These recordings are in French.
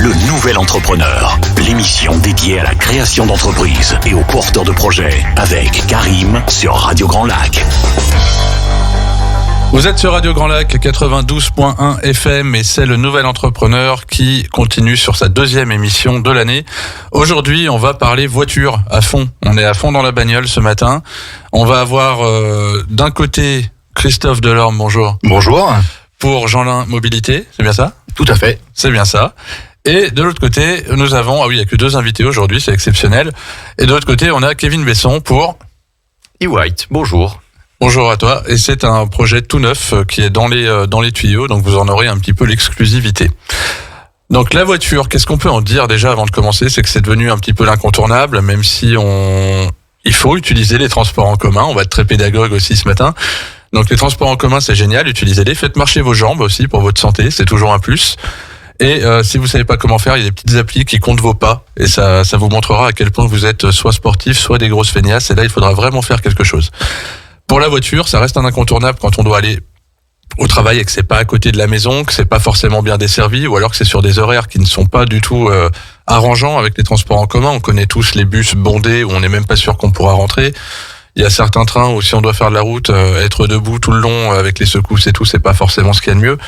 Le Nouvel Entrepreneur, l'émission dédiée à la création d'entreprises et aux porteurs de projets, avec Karim sur Radio Grand Lac. Vous êtes sur Radio Grand Lac 92.1 FM et c'est le Nouvel Entrepreneur qui continue sur sa deuxième émission de l'année. Aujourd'hui, on va parler voiture à fond. On est à fond dans la bagnole ce matin. On va avoir d'un côté Christophe Delorme, bonjour. Bonjour. Pour Jeanlin Mobilité, c'est bien ça ? Tout à fait. C'est bien ça. Et de l'autre côté, nous avons, il n'y a que 2 invités aujourd'hui, c'est exceptionnel. Et de l'autre côté, on a Kevin Besson pour E-White, bonjour. Bonjour à toi, et c'est un projet tout neuf qui est dans les tuyaux, donc vous en aurez un petit peu l'exclusivité. Donc la voiture, qu'est-ce qu'on peut en dire déjà avant de commencer ? C'est que c'est devenu un petit peu l'incontournable, même si il faut utiliser les transports en commun. On va être très pédagogue aussi ce matin. Donc les transports en commun, c'est génial, utilisez-les. Faites marcher vos jambes aussi pour votre santé, c'est toujours un plus. Et si vous savez pas comment faire, il y a des petites applis qui comptent vos pas, et ça vous montrera à quel point vous êtes soit sportif, soit des grosses feignasses. Et là, il faudra vraiment faire quelque chose. Pour la voiture, ça reste un incontournable quand on doit aller au travail et que c'est pas à côté de la maison, que c'est pas forcément bien desservi, ou alors que c'est sur des horaires qui ne sont pas du tout arrangeants avec les transports en commun. On connaît tous les bus bondés où on n'est même pas sûr qu'on pourra rentrer. Il y a certains trains où si on doit faire de la route, être debout tout le long avec les secousses et tout, c'est pas forcément ce qu'il y a de mieux.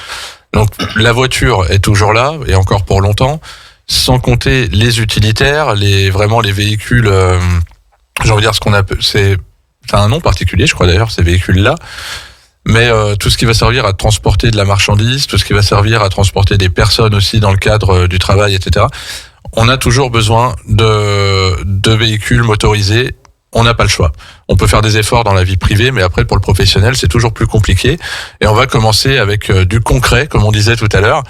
Donc la voiture est toujours là et encore pour longtemps, sans compter les utilitaires, les véhicules. J'ai envie de dire ce qu'on appelle, c'est un nom particulier, je crois d'ailleurs, ces véhicules-là. Mais tout ce qui va servir à transporter de la marchandise, tout ce qui va servir à transporter des personnes aussi dans le cadre du travail, etc. On a toujours besoin de véhicules motorisés. On n'a pas le choix. On peut faire des efforts dans la vie privée, mais après, pour le professionnel, c'est toujours plus compliqué. Et on va commencer avec du concret, comme on disait tout à l'heure,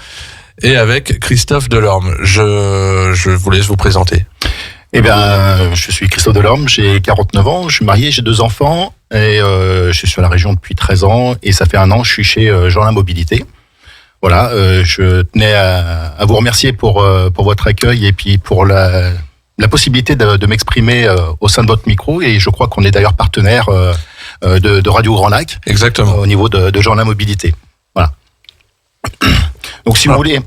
et avec Christophe Delorme. Je vous laisse vous présenter. Eh bien, je suis Christophe Delorme, j'ai 49 ans, je suis marié, j'ai 2 enfants, et je suis sur la région depuis 13 ans, et ça fait 1 an, je suis chez Jeanlin Mobilité. Voilà, je tenais à vous remercier pour votre accueil, et puis pour la possibilité de m'exprimer au sein de votre micro, et je crois qu'on est d'ailleurs partenaire de Radio Grand Lac. Exactement. Au niveau de Jeanlin Mobilité. Voilà. Donc si vous voulez...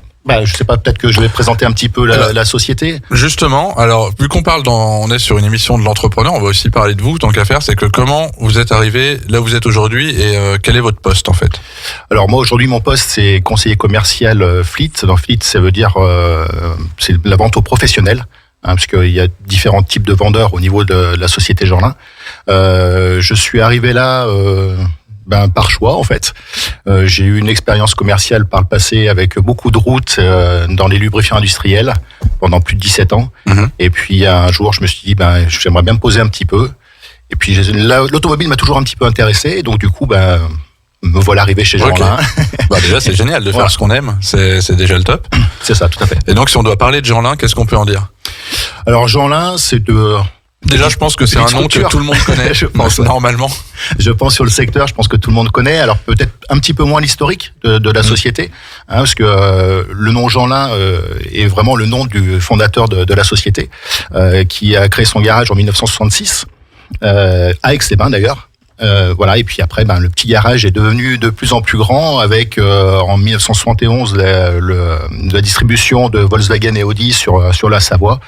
je sais pas, peut-être que je vais présenter un petit peu la société. Justement, alors, vu qu'on on est sur une émission de l'entrepreneur, on va aussi parler de vous, tant qu'à faire, c'est que comment vous êtes arrivé là où vous êtes aujourd'hui et quel est votre poste, en fait ? Alors, moi, aujourd'hui, mon poste, c'est conseiller commercial Fleet. Dans Fleet, ça veut dire, c'est la vente aux professionnels, parce qu'il y a différents types de vendeurs au niveau de la société Jeanlin. Je suis arrivé là, par choix en fait. J'ai eu une expérience commerciale par le passé avec beaucoup de routes dans les lubrifiants industriels pendant plus de 17 ans. Mm-hmm. Et puis un jour, je me suis dit j'aimerais bien me poser un petit peu. Et puis l'automobile m'a toujours un petit peu intéressé. Et donc du coup, me voilà arrivé chez Jeanlin. Okay. Déjà, c'est génial de faire ce qu'on aime. C'est déjà le top. C'est ça, tout à fait. Et donc, si on doit parler de Jeanlin, qu'est-ce qu'on peut en dire ? Alors Jeanlin, c'est Déjà, je pense que c'est un nom que tout le monde connaît, je pense, normalement. Je pense sur le secteur, je pense que tout le monde connaît. Alors peut-être un petit peu moins l'historique de la société, parce que le nom Jeanlin est vraiment le nom du fondateur de la société, qui a créé son garage en 1966, à Aix-les-Bains d'ailleurs. Voilà, et puis après, le petit garage est devenu de plus en plus grand avec en 1971 la distribution de Volkswagen et Audi sur la Savoie.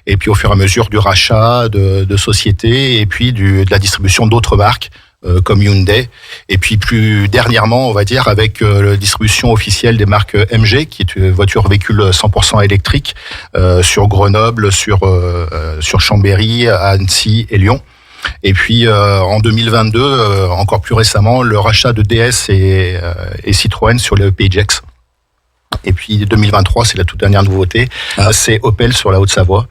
Et puis au fur et à mesure du rachat de sociétés et puis de la distribution d'autres marques comme Hyundai. Et puis plus dernièrement, on va dire, avec la distribution officielle des marques MG, qui est une voiture véhicule 100% électrique sur Grenoble, sur Chambéry, Annecy et Lyon. Et puis en 2022, encore plus récemment, le rachat de DS et Citroën sur le PJX. Et puis 2023, c'est la toute dernière nouveauté, c'est Opel sur la Haute-Savoie.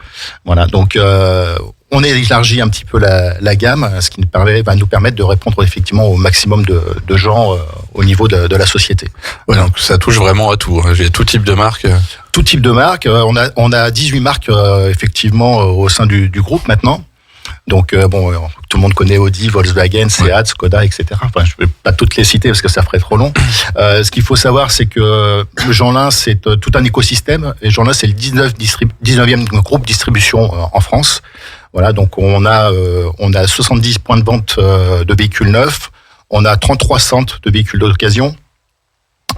Voilà, donc on a élargi un petit peu la gamme, ce qui va nous permettre de répondre effectivement au maximum de gens au niveau de la société. Ouais, donc ça touche vraiment à tout. J'ai tout type de marque. Tout type de marque. On a 18 marques effectivement au sein du groupe maintenant. Donc tout le monde connaît Audi, Volkswagen, Seat, Skoda, etc. Enfin, je ne vais pas toutes les citer parce que ça ferait trop long. Ce qu'il faut savoir, c'est que Jeanlin, c'est tout un écosystème. Et Jeanlin, c'est le 19e groupe distribution en France. Voilà, donc on a 70 points de vente de véhicules neufs. On a 33 centres de véhicules d'occasion.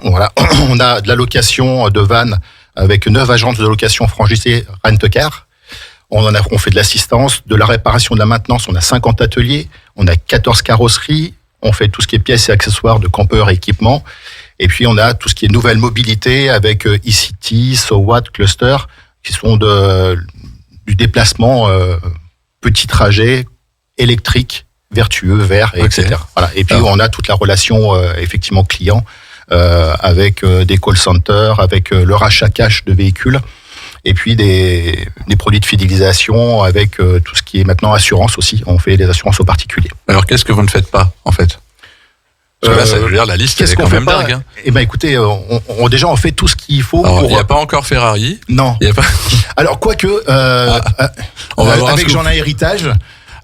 Voilà, on a de la location de vannes avec 9 agences de location franchisées Rent-A-Car. On fait de l'assistance, de la réparation, de la maintenance. On a 50 ateliers, on a 14 carrosseries. On fait tout ce qui est pièces et accessoires de campeurs et équipements. Et puis, on a tout ce qui est nouvelle mobilité avec e-City, SoWatt, Cluster, qui sont du déplacement petit trajet, électrique, vertueux, vert, etc. Voilà. Et puis, on a toute la relation effectivement client avec des call centers, avec le rachat cash de véhicules. Et puis des produits de fidélisation avec tout ce qui est maintenant assurance aussi. On fait des assurances aux particuliers. Alors, qu'est-ce que vous ne faites pas, en fait? Parce que là, ça veut dire, la liste est quand même dingue. Hein. Eh ben, écoutez, déjà, on fait tout ce qu'il faut. Alors, il n'y a pas encore Ferrari. Non. Il y a pas... Alors, quoique, on va voir avec Jeanlin Héritage,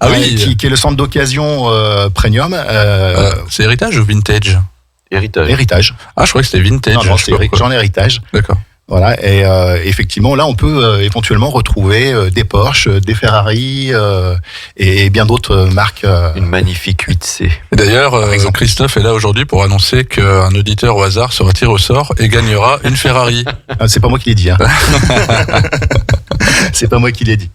qui est le centre d'occasion premium. C'est Héritage ou Vintage? Héritage. Ah, je crois que c'était Vintage. Non, c'est Jeanlin Héritage. D'accord. Voilà, et effectivement, là, on peut éventuellement retrouver des Porsche, des Ferrari et bien d'autres marques. Une magnifique 8C. Et d'ailleurs, Christophe est là aujourd'hui pour annoncer qu'un auditeur au hasard sera tiré au sort et gagnera une Ferrari. Ah, c'est pas moi qui l'ai dit. Hein. C'est pas moi qui l'ai dit.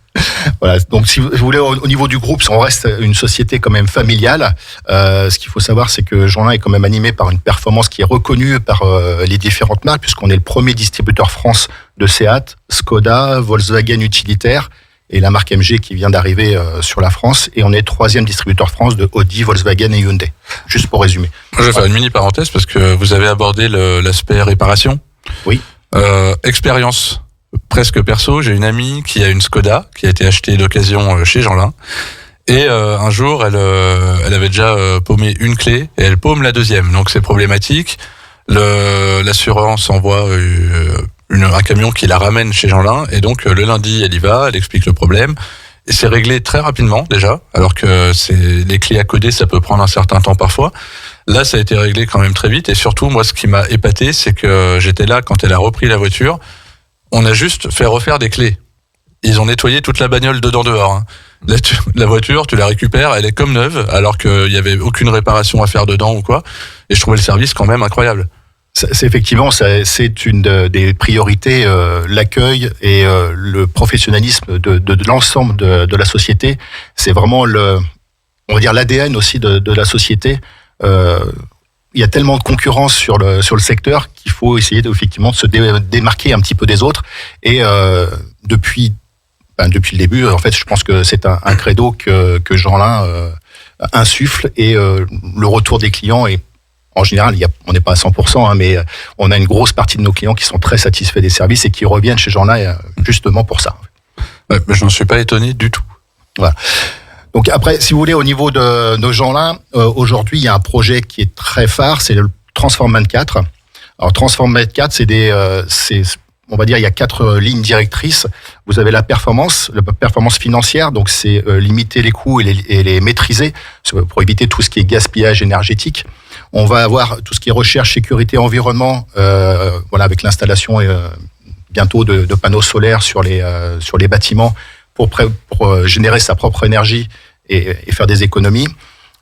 Voilà. Donc, si vous voulez, au niveau du groupe, on reste une société quand même familiale. Ce qu'il faut savoir, c'est que Jeanlin est quand même animé par une performance qui est reconnue par les différentes marques, puisqu'on est le premier distributeur France de Seat, Skoda, Volkswagen utilitaire et la marque MG qui vient d'arriver sur la France. Et on est 3e distributeur France de Audi, Volkswagen et Hyundai. Juste pour résumer. Je vais faire une mini parenthèse parce que vous avez abordé l'aspect réparation. Oui. Expérience. Presque perso, j'ai une amie qui a une Skoda qui a été achetée d'occasion chez Jeanlin et un jour elle avait déjà paumé une clé et elle paume la deuxième, donc c'est problématique. L'assurance envoie un camion qui la ramène chez Jeanlin et donc le lundi elle y va, elle explique le problème et c'est réglé très rapidement déjà, alors que les clés à coder ça peut prendre un certain temps parfois. Là ça a été réglé quand même très vite et surtout moi ce qui m'a épaté c'est que j'étais là quand elle a repris la voiture. On a juste fait refaire des clés. Ils ont nettoyé toute la bagnole dedans-dehors. Hein. La voiture, tu la récupères, elle est comme neuve, alors qu'il n'y avait aucune réparation à faire dedans ou quoi. Et je trouvais le service quand même incroyable. C'est effectivement, c'est une des priorités, l'accueil et le professionnalisme de l'ensemble de la société. C'est vraiment on va dire l'ADN aussi de la société. Il y a tellement de concurrence sur le secteur qu'il faut essayer effectivement de se démarquer un petit peu des autres. Et depuis le début, en fait, je pense que c'est un credo que Jeanlin insuffle et le retour des clients est en général, on n'est pas à 100%, hein, mais on a une grosse partie de nos clients qui sont très satisfaits des services et qui reviennent chez Jeanlin justement pour ça. Ouais, mais je n'en suis pas étonné du tout. Voilà. Donc après, si vous voulez, au niveau de Jeanlin, aujourd'hui, il y a un projet qui est très phare, c'est le Transform 24. Alors Transform 24, on va dire, il y a 4 lignes directrices. Vous avez la performance financière, donc c'est limiter les coûts et les maîtriser pour éviter tout ce qui est gaspillage énergétique. On va avoir tout ce qui est recherche, sécurité, environnement, voilà, avec l'installation bientôt de panneaux solaires sur les bâtiments pour générer sa propre énergie et faire des économies.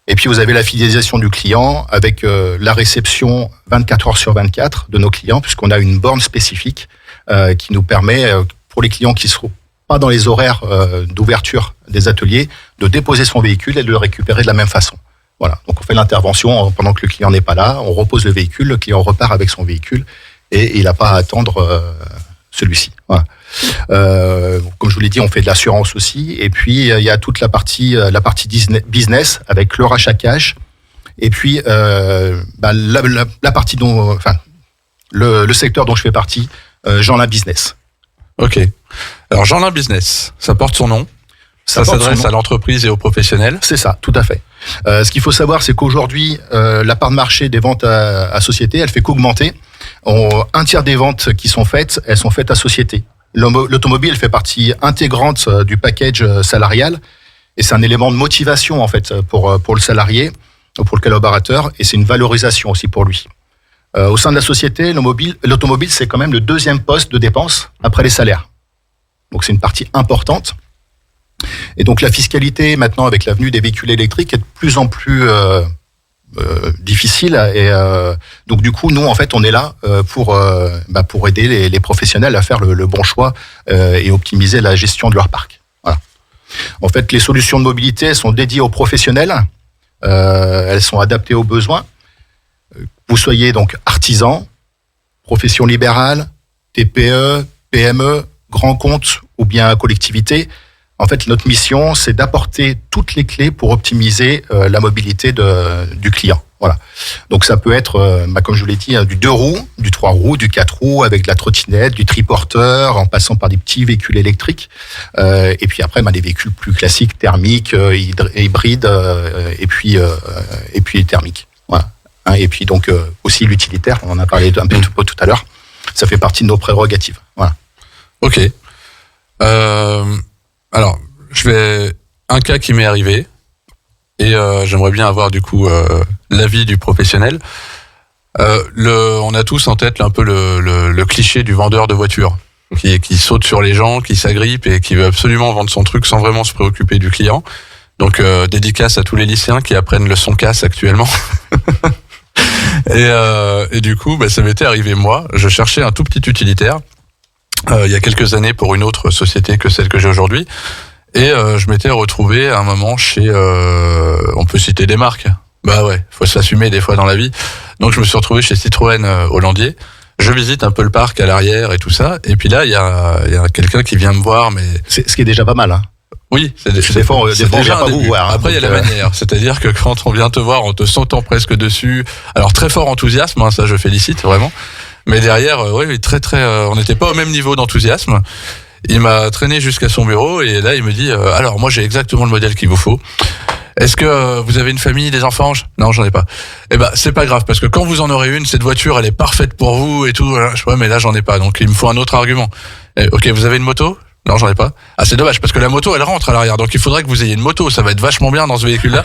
Et puis vous avez la fidélisation du client avec la réception 24 heures sur 24 de nos clients, puisqu'on a une borne spécifique qui nous permet, pour les clients qui ne seront pas dans les horaires d'ouverture des ateliers, de déposer son véhicule et de le récupérer de la même façon. Voilà. Donc on fait l'intervention pendant que le client n'est pas là, on repose le véhicule, le client repart avec son véhicule et il n'a pas à attendre celui-ci. Voilà. Comme je vous l'ai dit, on fait de l'assurance aussi. Et puis il y a toute la partie business avec le rachat cash. Et puis la partie le secteur dont je fais partie, Jeanlin Business. Ok. Alors Jeanlin Business, ça porte son nom. Ça s'adresse à l'entreprise et aux professionnels. C'est ça, tout à fait. Ce qu'il faut savoir, c'est qu'aujourd'hui, la part de marché des ventes à société, elle fait qu'augmenter. Un tiers des ventes qui sont faites, elles sont faites à société. L'automobile fait partie intégrante du package salarial et c'est un élément de motivation en fait pour le salarié, pour le collaborateur, et c'est une valorisation aussi pour lui. Au sein de la société, l'automobile c'est quand même le 2e poste de dépense après les salaires. Donc c'est une partie importante. Et donc la fiscalité maintenant avec l'avenue des véhicules électriques est de plus en plus difficile. Et donc du coup, nous en fait, on est là pour aider les professionnels à faire le bon choix et optimiser la gestion de leur parc. Voilà. En fait, les solutions de mobilité sont dédiées aux professionnels. Elles sont adaptées aux besoins. Vous soyez donc artisan, profession libérale, TPE, PME, grand compte ou bien collectivité. En fait, notre mission, c'est d'apporter toutes les clés pour optimiser la mobilité du client. Voilà. Donc, ça peut être, comme je vous l'ai dit, du 2 roues, du 3 roues, du 4 roues, avec de la trottinette, du triporteur, en passant par des petits véhicules électriques. Et puis après, des véhicules plus classiques, thermiques, hybrides, et puis thermiques. Voilà. Et puis donc aussi l'utilitaire, on en a parlé un peu tout à l'heure. Ça fait partie de nos prérogatives. Voilà. Ok. Alors, un cas qui m'est arrivé, et j'aimerais bien avoir du coup l'avis du professionnel. On a tous en tête un peu le cliché du vendeur de voitures qui saute sur les gens, qui s'agrippe et qui veut absolument vendre son truc sans vraiment se préoccuper du client. Donc dédicace à tous les lycéens qui apprennent le son casse actuellement. Et du coup, ça m'était arrivé moi. Je cherchais un tout petit utilitaire il y a quelques années pour une autre société que celle que j'ai aujourd'hui. Et je m'étais retrouvé à un moment chez... on peut citer des marques. Bah ouais, faut s'assumer des fois dans la vie. Donc je me suis retrouvé chez Citroën Hollandier. Je visite un peu le parc à l'arrière et tout ça. Et puis là, il y a quelqu'un qui vient me voir. Mais c'est ce qui est déjà pas mal, hein. Oui, des fois, on vient pas vous voir. Après, il y a la manière. C'est-à-dire que quand on vient te voir, on te sentant presque dessus. Alors, très fort enthousiasme, ça je félicite, vraiment. Mais derrière, oui, très, on n'était pas au même niveau d'enthousiasme. Il m'a traîné jusqu'à son bureau et là, il me dit, alors, moi, j'ai exactement le modèle qu'il vous faut. Est-ce que vous avez une famille, des enfants? Non, j'en ai pas. Eh ben, c'est pas grave, parce que quand vous en aurez une, cette voiture, elle est parfaite pour vous et tout. Ouais, mais là, j'en ai pas. Donc, il me faut un autre argument. Ok, vous avez une moto? Non, j'en ai pas. Ah, c'est dommage, parce que la moto, elle rentre à l'arrière. Donc, il faudrait que vous ayez une moto. Ça va être vachement bien dans ce véhicule-là.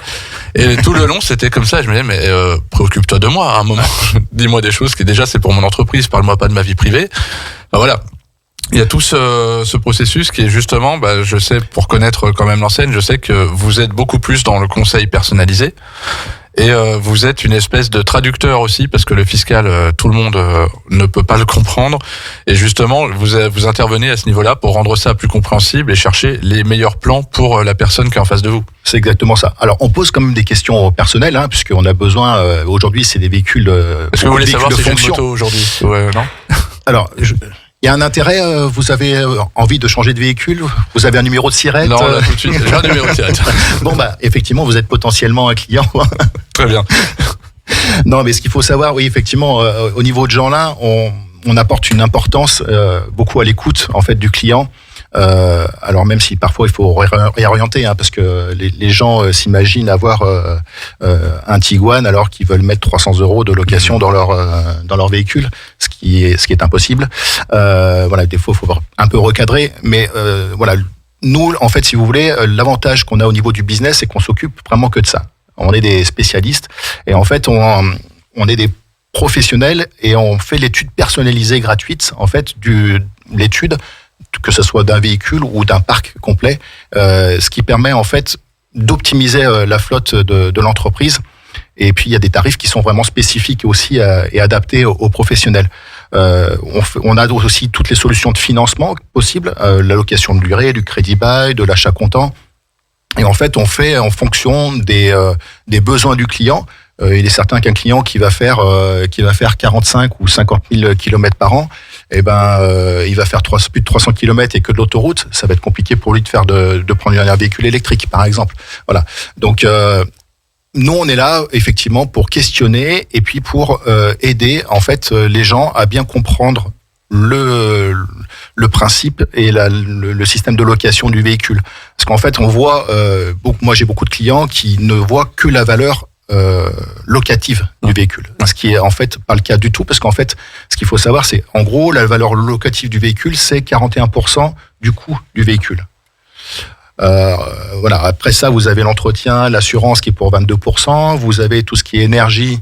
Et tout le long, c'était comme ça. Je me disais, mais préoccupe-toi de moi à un moment. Dis-moi des choses qui, déjà, c'est pour mon entreprise. Parle-moi pas de ma vie privée. Voilà. Il y a tout ce processus qui est justement, je sais, pour connaître quand même l'enseigne, je sais que vous êtes beaucoup plus dans le conseil personnalisé. Et vous êtes une espèce de traducteur aussi, parce que le fiscal, tout le monde ne peut pas le comprendre. Et justement, vous intervenez à ce niveau-là pour rendre ça plus compréhensible et chercher les meilleurs plans pour la personne qui est en face de vous. C'est exactement ça. Alors, on pose quand même des questions personnelles, puisqu'on a besoin, aujourd'hui, c'est des véhicules... Est-ce que vous voulez savoir si j'ai une moto aujourd'hui? Ouais, non. Alors, il y a un intérêt, vous avez envie de changer de véhicule? Vous avez un numéro de SIRET? Non, là, tout de suite, j'ai un numéro de SIRET. Bon, effectivement, vous êtes potentiellement un client. Très bien. Non, mais ce qu'il faut savoir, oui, effectivement, au niveau de Jeanlin, on apporte une importance beaucoup à l'écoute, en fait, du client. Alors même si parfois il faut réorienter, parce que les gens s'imaginent avoir un Tiguan alors qu'ils veulent mettre 300 € de location dans leur véhicule, ce qui est impossible. Voilà, des fois il faut un peu recadrer, mais voilà, nous en fait, si vous voulez, l'avantage qu'on a au niveau du business, c'est qu'on s'occupe vraiment que de ça. On est des spécialistes et en fait on est des professionnels et on fait l'étude personnalisée gratuite, en fait, l'étude, que ce soit d'un véhicule ou d'un parc complet, ce qui permet en fait d'optimiser la flotte de l'entreprise. Et puis il y a des tarifs qui sont vraiment spécifiques aussi et adaptés aux professionnels. On a aussi toutes les solutions de financement possibles, la location de durée, du crédit bail, de l'achat comptant. Et en fait, on fait en fonction des besoins du client. Il est certain qu'un client qui va faire 45 ou 50 000 kilomètres par an, il va faire plus de 300 kilomètres et que de l'autoroute, ça va être compliqué pour lui de prendre un véhicule électrique, par exemple. Voilà. Donc, nous, on est là, effectivement, pour questionner et puis pour aider, en fait, les gens à bien comprendre le principe et le système de location du véhicule. Parce qu'en fait, on voit, moi j'ai beaucoup de clients qui ne voient que la valeur locative du véhicule. Ce qui est en fait pas le cas du tout, parce qu'en fait, ce qu'il faut savoir, c'est en gros, la valeur locative du véhicule, c'est 41% du coût du véhicule. Voilà. Après ça, vous avez l'entretien, l'assurance qui est pour 22%. Vous avez tout ce qui est énergie,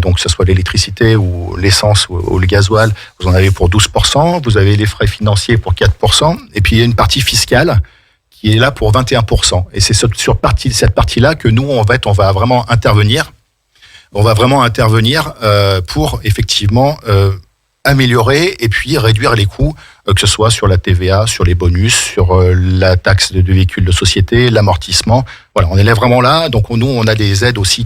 donc que ce soit l'électricité ou l'essence ou le gasoil, vous en avez pour 12%. Vous avez les frais financiers pour 4%. Et puis il y a une partie fiscale qui est là pour 21%. Et c'est sur cette partie-là que nous, on va vraiment intervenir on va vraiment intervenir pour effectivement améliorer et puis réduire les coûts, que ce soit sur la TVA, sur les bonus, sur la taxe de véhicules de société, l'amortissement. Voilà, on est vraiment là. Donc nous, on a des aides aussi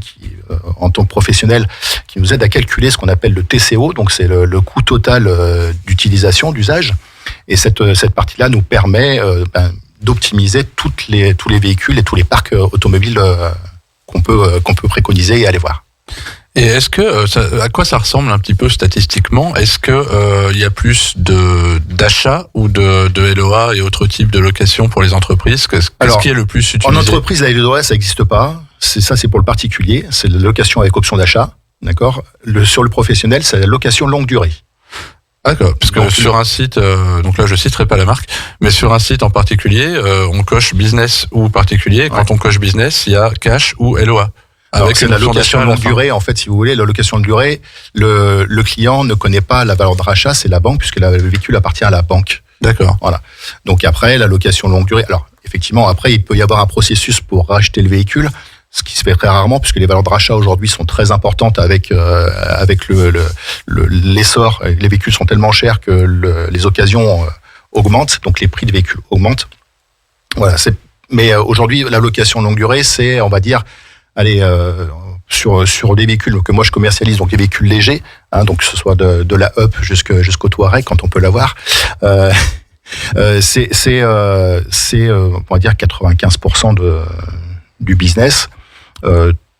en tant que professionnels qui nous aident à calculer ce qu'on appelle le TCO. Donc c'est le coût total d'utilisation, d'usage. Et cette partie-là nous permet d'optimiser tous les véhicules et tous les parcs automobiles qu'on peut préconiser et aller voir. Et est-ce que à quoi ça ressemble un petit peu statistiquement ? Est-ce que il y a plus d'achats ou de LOA et autres types de locations pour les entreprises ? Qu'est-ce qui est le plus utilisé ? En entreprise, la LOA, ça n'existe pas. C'est pour le particulier. C'est la location avec option d'achat. D'accord. Sur le professionnel, c'est la location longue durée. D'accord, parce que sur un site, donc là je citerai pas la marque, mais sur un site en particulier, on coche business ou particulier. Quand on coche business, il y a cash ou LOA. Avec c'est la location longue durée, en fait, si vous voulez, la location de durée, le client ne connaît pas la valeur de rachat, c'est la banque, puisque le véhicule appartient à la banque. D'accord. Voilà. Donc après, la location longue durée, alors effectivement, après, il peut y avoir un processus pour racheter le véhicule, ce qui se fait très rarement, puisque les valeurs de rachat aujourd'hui sont très importantes avec l'essor. Les véhicules sont tellement chers que les occasions augmentent, donc les prix de véhicules augmentent. Voilà. Mais aujourd'hui, la location longue durée, c'est, on va dire, sur des véhicules que moi je commercialise, donc les véhicules légers, donc que ce soit de la Up jusqu'au Touareg quand on peut l'avoir. C'est on va dire 95% du business.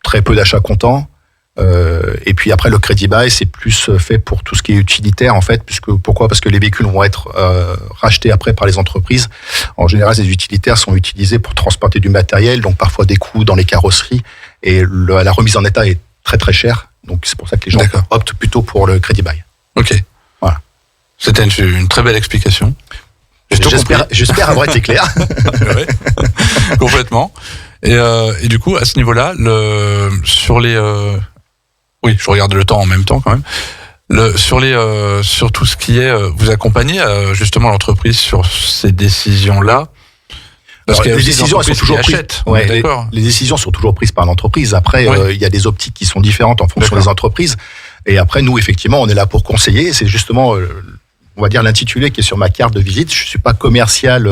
Très peu d'achats comptants. Et puis après le crédit bail, c'est plus fait pour tout ce qui est utilitaire en fait, pourquoi ? Parce que les véhicules vont être rachetés après par les entreprises. En général, ces utilitaires sont utilisés pour transporter du matériel, donc parfois des coûts dans les carrosseries, et la remise en état est très très chère. Donc c'est pour ça que les gens optent plutôt pour le crédit bail. Ok. Voilà. C'était une très belle explication. J'espère avoir été clair. Ouais. Complètement. Et du coup, à ce niveau-là, sur les oui, je regarde le temps en même temps quand même. Sur tout ce qui est, vous accompagnez justement l'entreprise sur ces décisions-là. Parce que les décisions elles sont toujours prises. Les décisions sont toujours prises par l'entreprise. Après, il y a des optiques qui sont différentes en fonction des entreprises. Et après, nous, effectivement, on est là pour conseiller. C'est justement, on va dire, l'intitulé qui est sur ma carte de visite. Je suis pas commercial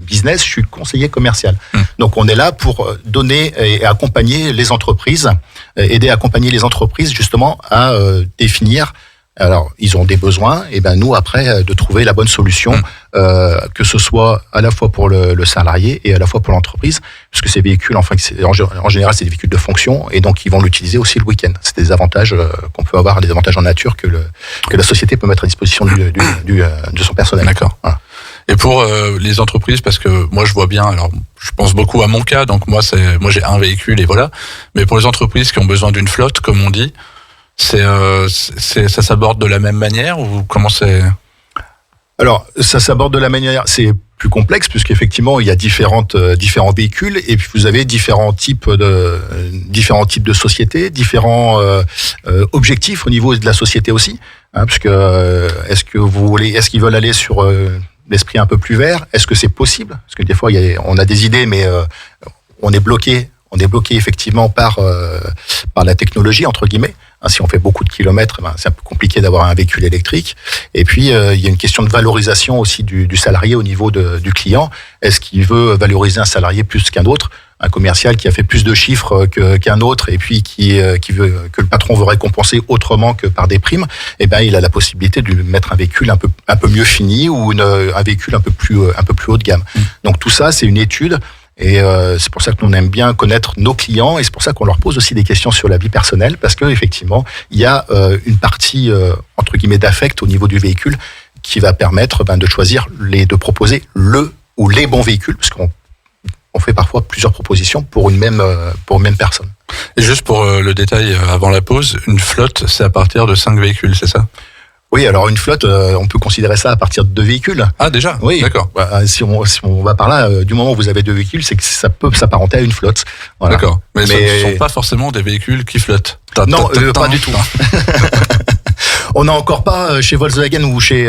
business, je suis conseiller commercial. Donc, on est là pour donner et accompagner les entreprises, aider à accompagner les entreprises justement à définir. Alors, ils ont des besoins, et ben nous après de trouver la bonne solution, que ce soit à la fois pour le salarié et à la fois pour l'entreprise, puisque ces véhicules, enfin, en général, c'est des véhicules de fonction, et donc ils vont l'utiliser aussi le week-end. C'est des avantages qu'on peut avoir, des avantages en nature que la société peut mettre à disposition de son personnel. D'accord. Voilà. Et pour les entreprises, parce que moi je vois bien, alors je pense beaucoup à mon cas, donc moi j'ai un véhicule et voilà. Mais pour les entreprises qui ont besoin d'une flotte, comme on dit. Ça s'aborde de la même manière ou comment c'est ? Alors, ça s'aborde de la manière, c'est plus complexe puisqu'effectivement il y a différents véhicules et puis vous avez différents types de sociétés, différents objectifs au niveau de la société aussi, puisque est-ce qu'ils veulent aller sur l'esprit un peu plus vert ? Est-ce que c'est possible ? Parce que des fois on a des idées mais on est bloqué effectivement par la technologie entre guillemets. Si on fait beaucoup de kilomètres, c'est un peu compliqué d'avoir un véhicule électrique. Et puis, il y a une question de valorisation aussi du salarié au niveau du client. Est-ce qu'il veut valoriser un salarié plus qu'un autre ? Un commercial qui a fait plus de chiffres qu'un autre et puis qui veut que le patron veut récompenser autrement que par des primes, eh ben il a la possibilité de lui mettre un véhicule un peu mieux fini ou un véhicule un peu plus haut de gamme. Donc tout ça, c'est une étude. Et c'est pour ça que nous aime bien connaître nos clients et c'est pour ça qu'on leur pose aussi des questions sur la vie personnelle parce que effectivement il y a une partie entre guillemets d'affect au niveau du véhicule qui va permettre de choisir de proposer le ou les bons véhicules parce qu'on fait parfois plusieurs propositions pour une même personne. Et juste pour le détail avant la pause, une flotte c'est à partir de 5 véhicules, c'est ça ? Oui, alors une flotte, on peut considérer ça à partir de 2 véhicules. Ah déjà ? Oui, d'accord. Si on va par là, du moment où vous avez 2 véhicules, c'est que ça peut s'apparenter à une flotte. Voilà. D'accord. Mais ce ne sont pas forcément des véhicules qui flottent. Non, pas du tout. On n'a encore pas chez Volkswagen ou chez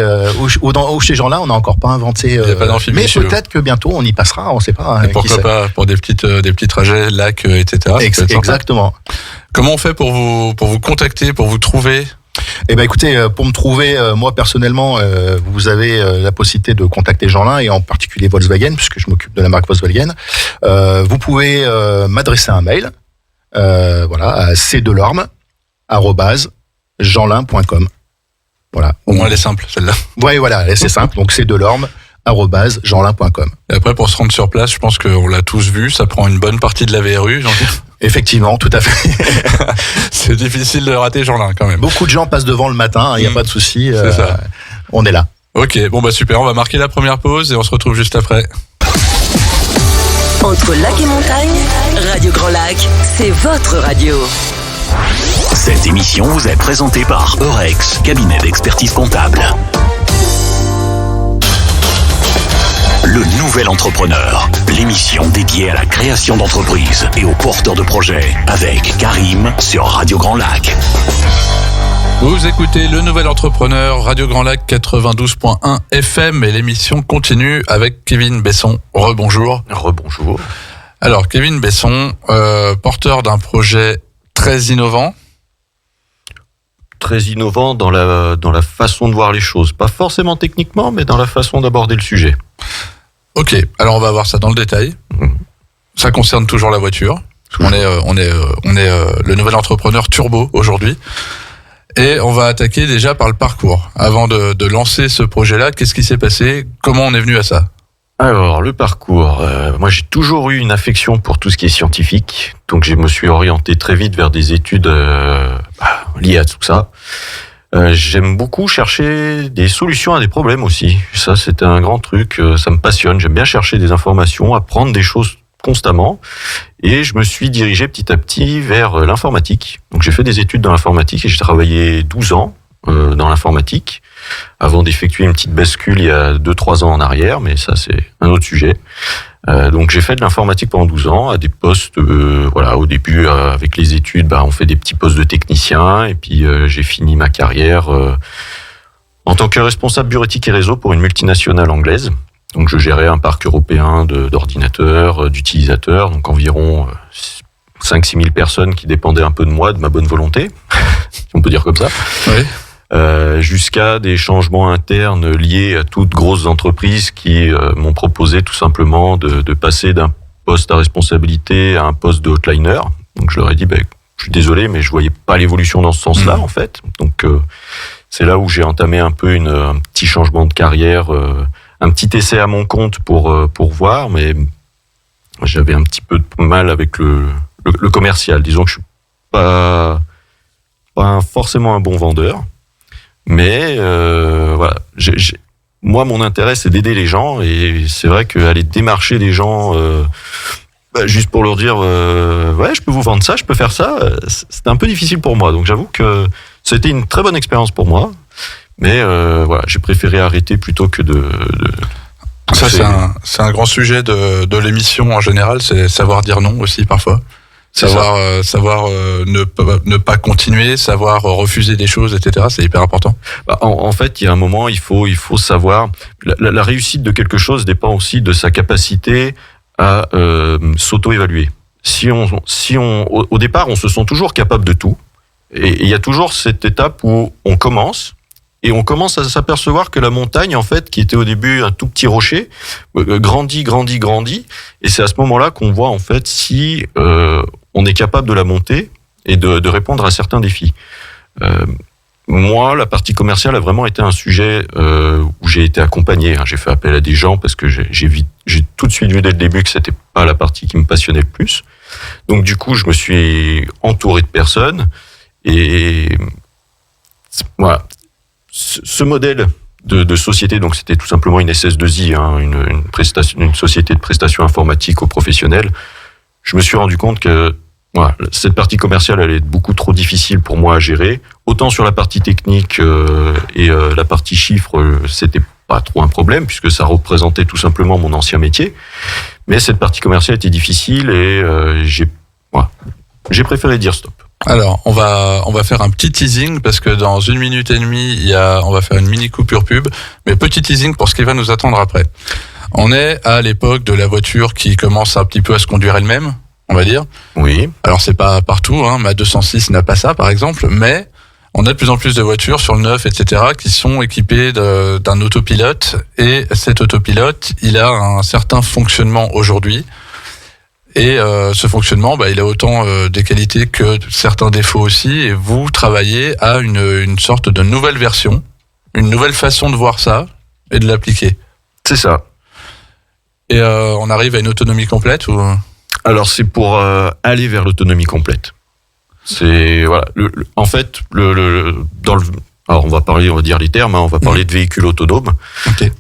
Jeanlin, on n'a encore pas inventé. Il n'y a pas d'amphibie mais chez eux. peut-être que bientôt on y passera, on ne sait pas. Et pourquoi pas pour des petits trajets, lacs, etc. Exactement. Comment on fait pour vous contacter, pour vous trouver? Eh ben écoutez, pour me trouver, moi personnellement, vous avez la possibilité de contacter Jeanlin et en particulier Volkswagen, puisque je m'occupe de la marque Volkswagen. Vous pouvez m'adresser un mail, à cdelorme@jeanlin.com. Voilà. Au moins elle est simple celle-là. Ouais, voilà, c'est simple. Donc cdelorme@jeanlin.com. Et après pour se rendre sur place, je pense qu'on l'a tous vu, ça prend une bonne partie de la VRU. Donc... Effectivement, tout à fait. C'est difficile de rater Jeanlin quand même. Beaucoup de gens passent devant le matin, il n'y a pas de souci. C'est ça. On est là. Ok, bon bah super, on va marquer la première pause et on se retrouve juste après. Entre lac et montagne, Radio Grand Lac, c'est votre radio. Cette émission vous est présentée par Eurex, cabinet d'expertise comptable. Le Nouvel Entrepreneur, l'émission dédiée à la création d'entreprises et aux porteurs de projets avec Karim sur Radio Grand Lac. Vous écoutez Le Nouvel Entrepreneur, Radio Grand Lac 92.1 FM et l'émission continue avec Kevin Besson. Rebonjour. Rebonjour. Alors Kevin Besson, porteur d'un projet très innovant. Très innovant dans la façon de voir les choses. Pas forcément techniquement, mais dans la façon d'aborder le sujet. Ok, alors on va voir ça dans le détail. Ça concerne toujours la voiture. On est le Nouvel Entrepreneur Turbo aujourd'hui. Et on va attaquer déjà par le parcours. Avant de lancer ce projet-là, qu'est-ce qui s'est passé? Comment on est venu à ça? Alors, le parcours. Moi, j'ai toujours eu une affection pour tout ce qui est scientifique. Donc, je me suis orienté très vite vers des études liées à tout ça. J'aime beaucoup chercher des solutions à des problèmes aussi. Ça, c'est un grand truc. Ça me passionne. J'aime bien chercher des informations, apprendre des choses constamment. Et je me suis dirigé petit à petit vers l'informatique. Donc, j'ai fait des études dans l'informatique et j'ai travaillé 12 ans dans l'informatique avant d'effectuer une petite bascule il y a 2-3 ans en arrière, mais ça, c'est un autre sujet. Donc, j'ai fait de l'informatique pendant 12 ans à des postes, au début, avec les études, on fait des petits postes de technicien et puis j'ai fini ma carrière en tant que responsable bureautique et réseau pour une multinationale anglaise. Donc, je gérais un parc européen d'ordinateurs, d'utilisateurs, donc environ 5-6 000 personnes qui dépendaient un peu de moi, de ma bonne volonté, si on peut dire comme ça. Oui. Jusqu'à des changements internes liés à toutes grosses entreprises qui m'ont proposé tout simplement de passer d'un poste à responsabilité à un poste de hotliner. Donc, je leur ai dit, je suis désolé, mais je voyais pas l'évolution dans ce sens-là, en fait. Donc, c'est là où j'ai entamé un peu un petit changement de carrière, un petit essai à mon compte pour voir, mais j'avais un petit peu de mal avec le commercial. Disons que je suis pas forcément un bon vendeur, mais moi, mon intérêt, c'est d'aider les gens, et c'est vrai qu'aller démarcher des gens juste pour leur dire je peux vous vendre ça, je peux faire ça, c'était un peu difficile pour moi. Donc j'avoue que c'était une très bonne expérience pour moi, mais j'ai préféré arrêter plutôt que de ça, c'est un grand sujet de l'émission en général, c'est savoir dire non aussi parfois. Savoir ne pas continuer, savoir refuser des choses, etc. C'est hyper important. En fait, il y a un moment, il faut savoir la réussite de quelque chose dépend aussi de sa capacité à s'auto-évaluer. Si on au départ, on se sent toujours capable de tout, et il y a toujours cette étape où on commence. Et on commence à s'apercevoir que la montagne, en fait, qui était au début un tout petit rocher, grandit. Et c'est à ce moment-là qu'on voit, en fait, si on est capable de la monter et de répondre à certains défis. Moi, la partie commerciale a vraiment été un sujet où j'ai été accompagné. J'ai fait appel à des gens parce que j'ai tout de suite vu dès le début que c'était pas la partie qui me passionnait le plus. Donc, du coup, je me suis entouré de personnes et voilà. Ce modèle de société, donc c'était tout simplement une SS2I, une société de prestations informatiques aux professionnels. Je me suis rendu compte que cette partie commerciale allait être beaucoup trop difficile pour moi à gérer. Autant sur la partie technique et la partie chiffres, c'était pas trop un problème puisque ça représentait tout simplement mon ancien métier. Mais cette partie commerciale était difficile et j'ai préféré dire stop. Alors, on va faire un petit teasing parce que dans 1 minute et demie, on va faire une mini coupure pub, mais petit teasing pour ce qui va nous attendre après. On est à l'époque de la voiture qui commence un petit peu à se conduire elle-même, on va dire. Oui. Alors, c'est pas partout, hein, ma 206 n'a pas ça, par exemple, mais on a de plus en plus de voitures sur le neuf, etc., qui sont équipées d'un autopilote, et cet autopilote, il a un certain fonctionnement aujourd'hui, et ce fonctionnement, il a autant des qualités que certains défauts aussi, et vous travaillez à une sorte de nouvelle version, une nouvelle façon de voir ça, et de l'appliquer. C'est ça. Et on arrive à une autonomie complète ou... Alors, c'est pour aller vers l'autonomie complète. C'est voilà. En fait, alors on va dire les termes. On va parler de véhicules autonomes. Okay.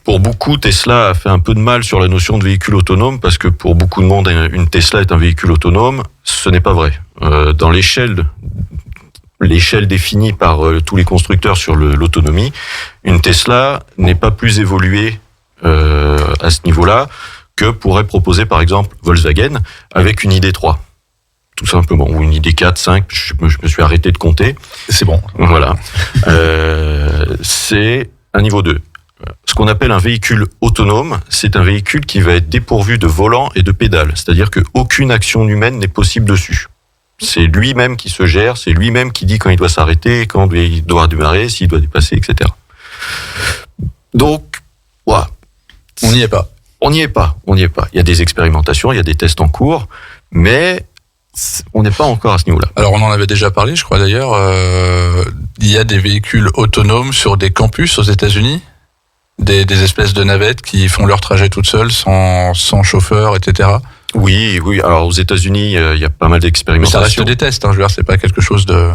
Pour beaucoup, Tesla a fait un peu de mal sur la notion de véhicule autonome parce que pour beaucoup de monde, une Tesla est un véhicule autonome. Ce n'est pas vrai. Dans l'échelle définie par tous les constructeurs sur l'autonomie, une Tesla n'est pas plus évoluée à ce niveau-là que pourrait proposer par exemple Volkswagen avec une ID.3. Tout simplement, ou une ID.4, 5, je me suis arrêté de compter. C'est bon. Voilà. C'est un niveau 2. Ce qu'on appelle un véhicule autonome, c'est un véhicule qui va être dépourvu de volant et de pédale. C'est-à-dire qu'aucune action humaine n'est possible dessus. C'est lui-même qui se gère, c'est lui-même qui dit quand il doit s'arrêter, quand il doit démarrer, s'il doit dépasser, etc. Donc, voilà. On n'y est pas. On n'y est pas. Il y a des expérimentations, il y a des tests en cours, mais on n'est pas encore à ce niveau-là. Alors on en avait déjà parlé, je crois d'ailleurs. Il y a des véhicules autonomes sur des campus aux États-Unis, des espèces de navettes qui font leur trajet toutes seules, sans chauffeur, etc. Oui. Alors aux États-Unis, il y a pas mal d'expérimentations. Mais ça reste des tests. Je veux dire, c'est pas quelque chose de.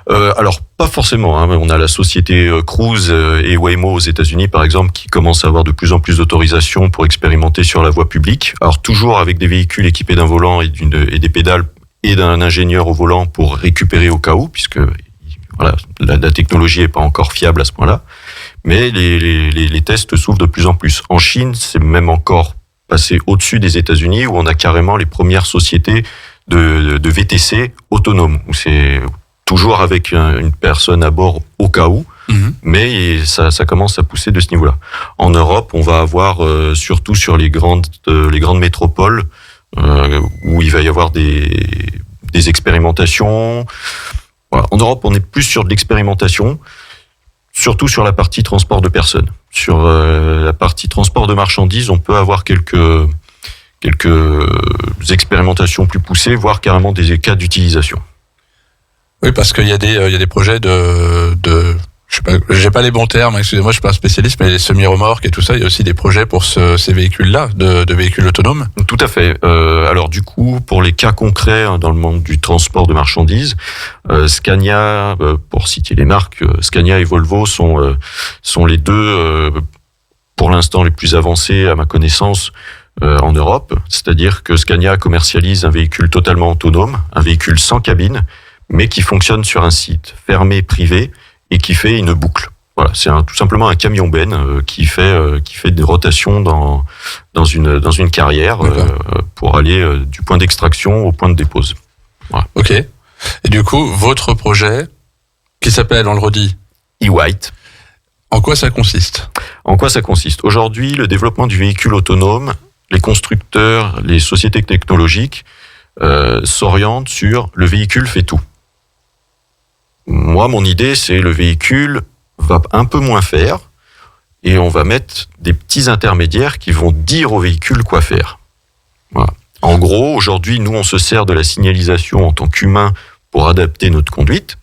Alors pas forcément. On a la société Cruise et Waymo aux États-Unis, par exemple, qui commencent à avoir de plus en plus d'autorisations pour expérimenter sur la voie publique. Alors toujours avec des véhicules équipés d'un volant et des pédales et d'un ingénieur au volant pour récupérer au cas où, puisque voilà, la technologie est pas encore fiable à ce point-là. Mais les tests s'ouvrent de plus en plus. En Chine, c'est même encore passé au-dessus des États-Unis, où on a carrément les premières sociétés de VTC autonomes, où c'est toujours avec une personne à bord au cas où, mais ça commence à pousser de ce niveau-là. En Europe, on va avoir surtout sur les grandes métropoles où il va y avoir des expérimentations. Voilà. En Europe, on est plus sur de l'expérimentation, surtout sur la partie transport de personnes. Sur la partie transport de marchandises, on peut avoir quelques expérimentations plus poussées, voire carrément des cas d'utilisation. Oui, parce qu'il y a des projets de je sais pas, j'ai pas les bons termes, excusez-moi, je suis pas un spécialiste, mais les semi-remorques et tout ça, il y a aussi des projets pour ces véhicules-là, de véhicules autonomes. Tout à fait. Alors du coup, pour les cas concrets dans le monde du transport de marchandises, Scania, pour citer les marques, Scania et Volvo sont les deux, pour l'instant, les plus avancés à ma connaissance en Europe. C'est-à-dire que Scania commercialise un véhicule totalement autonome, un véhicule sans cabine, mais qui fonctionne sur un site fermé, privé, et qui fait une boucle. Voilà, c'est tout simplement un camion-benne qui fait des rotations dans une carrière pour aller du point d'extraction au point de dépose. Voilà. Ok. Et du coup, votre projet, qui s'appelle, on le redit, E-White. En quoi ça consiste ? Aujourd'hui, le développement du véhicule autonome, les constructeurs, les sociétés technologiques s'orientent sur le véhicule fait tout. Moi, mon idée, c'est le véhicule va un peu moins faire et on va mettre des petits intermédiaires qui vont dire au véhicule quoi faire. Voilà. En gros, aujourd'hui, nous, on se sert de la signalisation en tant qu'humain pour adapter notre conduite.